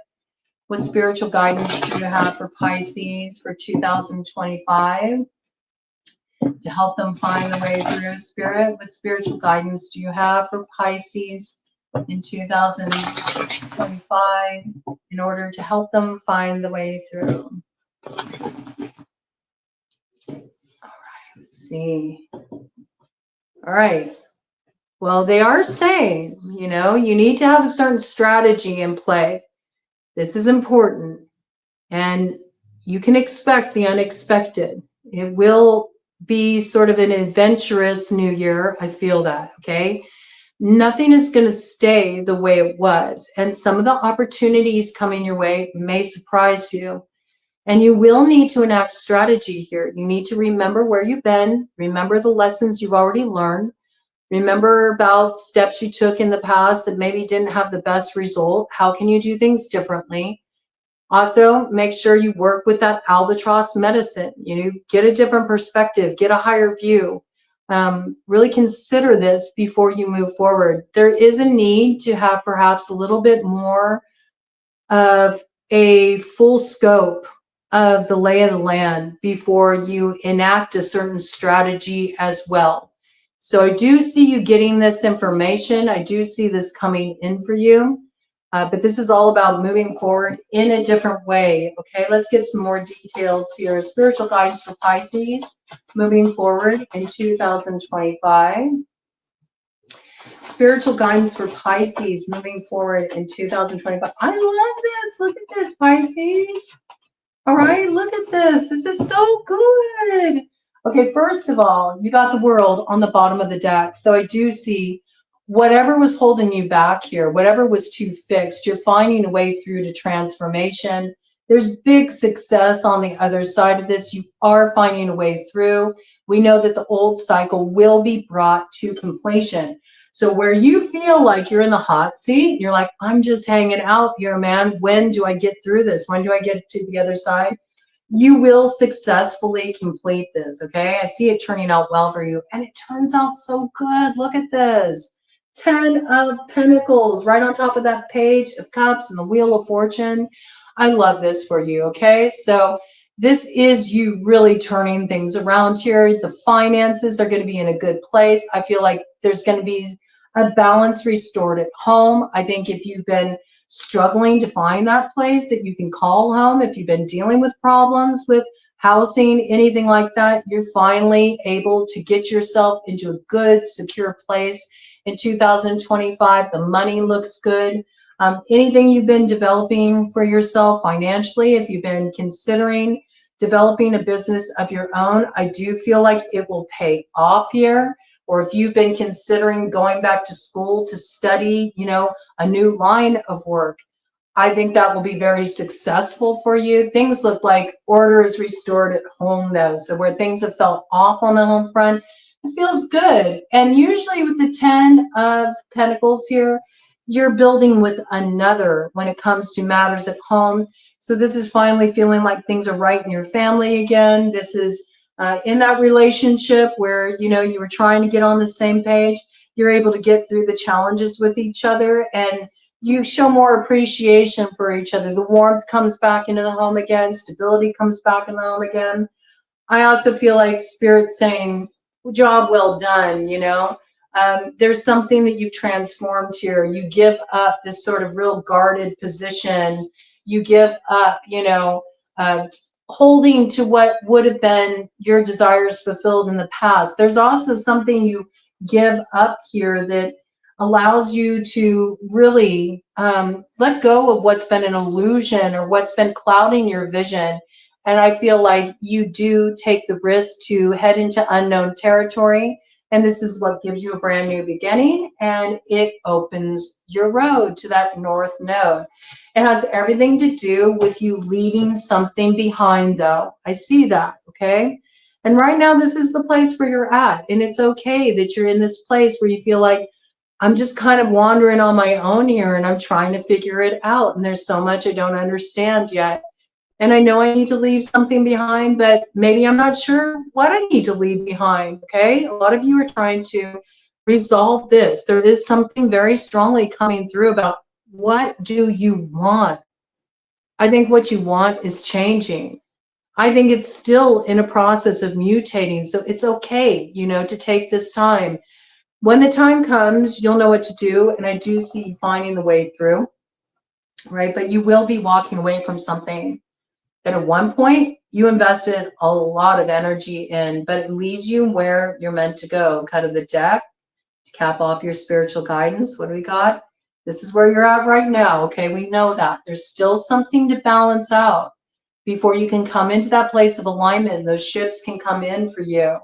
What spiritual guidance do you have for Pisces for 2025? To help them find the way through, Spirit? What spiritual guidance do you have for Pisces in 2025 in order to help them find the way through? All right, let's see. All right. Well, they are saying, you need to have a certain strategy in play. This is important. And you can expect the unexpected. It will be sort of an adventurous new year. I feel that, okay? Nothing is going to stay the way it was. And some of the opportunities coming your way may surprise you. And you will need to enact strategy here. You need to remember where you've been, remember the lessons you've already learned, remember about steps you took in the past that maybe didn't have the best result. How can you do things differently? Also, make sure you work with that albatross medicine. Get a different perspective, get a higher view. Really consider this before you move forward. There is a need to have perhaps a little bit more of a full scope of the lay of the land before you enact a certain strategy as well. So I do see you getting this information. I do see this coming in for you. But this is all about moving forward in a different way. Okay, let's get some more details here. Spiritual guidance for Pisces moving forward in 2025. Spiritual guidance for Pisces moving forward in 2025. I love this. Look at this, Pisces. All right, look at this. This is so good. Okay, first of all, you got the World on the bottom of the deck. So I do see whatever was holding you back here, whatever was too fixed, you're finding a way through to transformation. There's big success on the other side of this. You are finding a way through. We know that the old cycle will be brought to completion. So where you feel like you're in the hot seat, you're like, I'm just hanging out here, man. When do I get through this? When do I get to the other side? You will successfully complete this, okay? I see it turning out well for you, and it turns out so good. Look at this. 10 of Pentacles right on top of that Page of Cups and the Wheel of Fortune. I love this for you, okay? So this is you really turning things around here. The finances are going to be in a good place. I feel like there's going to be a balance restored at home. I think if you've been struggling to find that place that you can call home, if you've been dealing with problems with housing, anything like that, you're finally able to get yourself into a good, secure place in 2025. The money looks good. Anything you've been developing for yourself financially, if you've been considering developing a business of your own, I do feel like it will pay off here. Or if you've been considering going back to school to study, a new line of work, I think that will be very successful for you. Things look like order is restored at home, though. So where things have felt off on the home front, it feels good. And usually with the 10 of Pentacles here, you're building with another when it comes to matters at home. So this is finally feeling like things are right in your family again. This is in that relationship where, you were trying to get on the same page. You're able to get through the challenges with each other, and you show more appreciation for each other. The warmth comes back into the home again. Stability comes back in the home again. I also feel like Spirit's saying, job well done, there's something that you've transformed here. You give up this sort of real guarded position. You give up, holding to what would have been your desires fulfilled in the past. There's also something you give up here that allows you to really let go of what's been an illusion or what's been clouding your vision. And I feel like you do take the risk to head into unknown territory. And this is what gives you a brand new beginning, and it opens your road to that North Node. It has everything to do with you leaving something behind, though. I see that, okay? And right now, this is the place where you're at. And it's okay that you're in this place where you feel like, I'm just kind of wandering on my own here, and I'm trying to figure it out. And there's so much I don't understand yet. And I know I need to leave something behind, but maybe I'm not sure what I need to leave behind, okay? A lot of you are trying to resolve this. There is something very strongly coming through about what do you want? I think what you want is changing. I think it's still in a process of mutating. So it's okay, to take this time. When the time comes, you'll know what to do. And I do see you finding the way through, right? But you will be walking away from something that at one point you invested a lot of energy in, but it leads you where you're meant to go. Cut of the deck to cap off your spiritual guidance. What do we got? This is where you're at right now. Okay, we know that. There's still something to balance out before you can come into that place of alignment. Those ships can come in for you.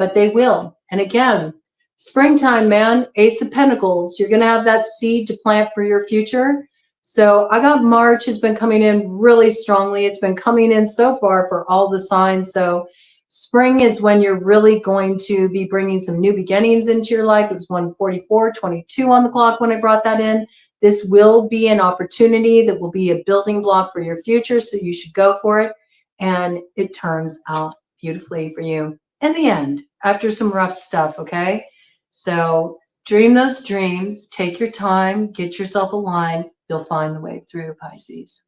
but they will. And again, springtime, man, Ace of Pentacles, you're going to have that seed to plant for your future. So I got March has been coming in really strongly. It's been coming in so far for all the signs. So spring is when you're really going to be bringing some new beginnings into your life. It was 1:44, 22 on the clock when I brought that in. This will be an opportunity that will be a building block for your future. So you should go for it. And it turns out beautifully for you in the end, after some rough stuff. Okay. So dream those dreams, take your time, get yourself aligned. You'll find the way through, Pisces.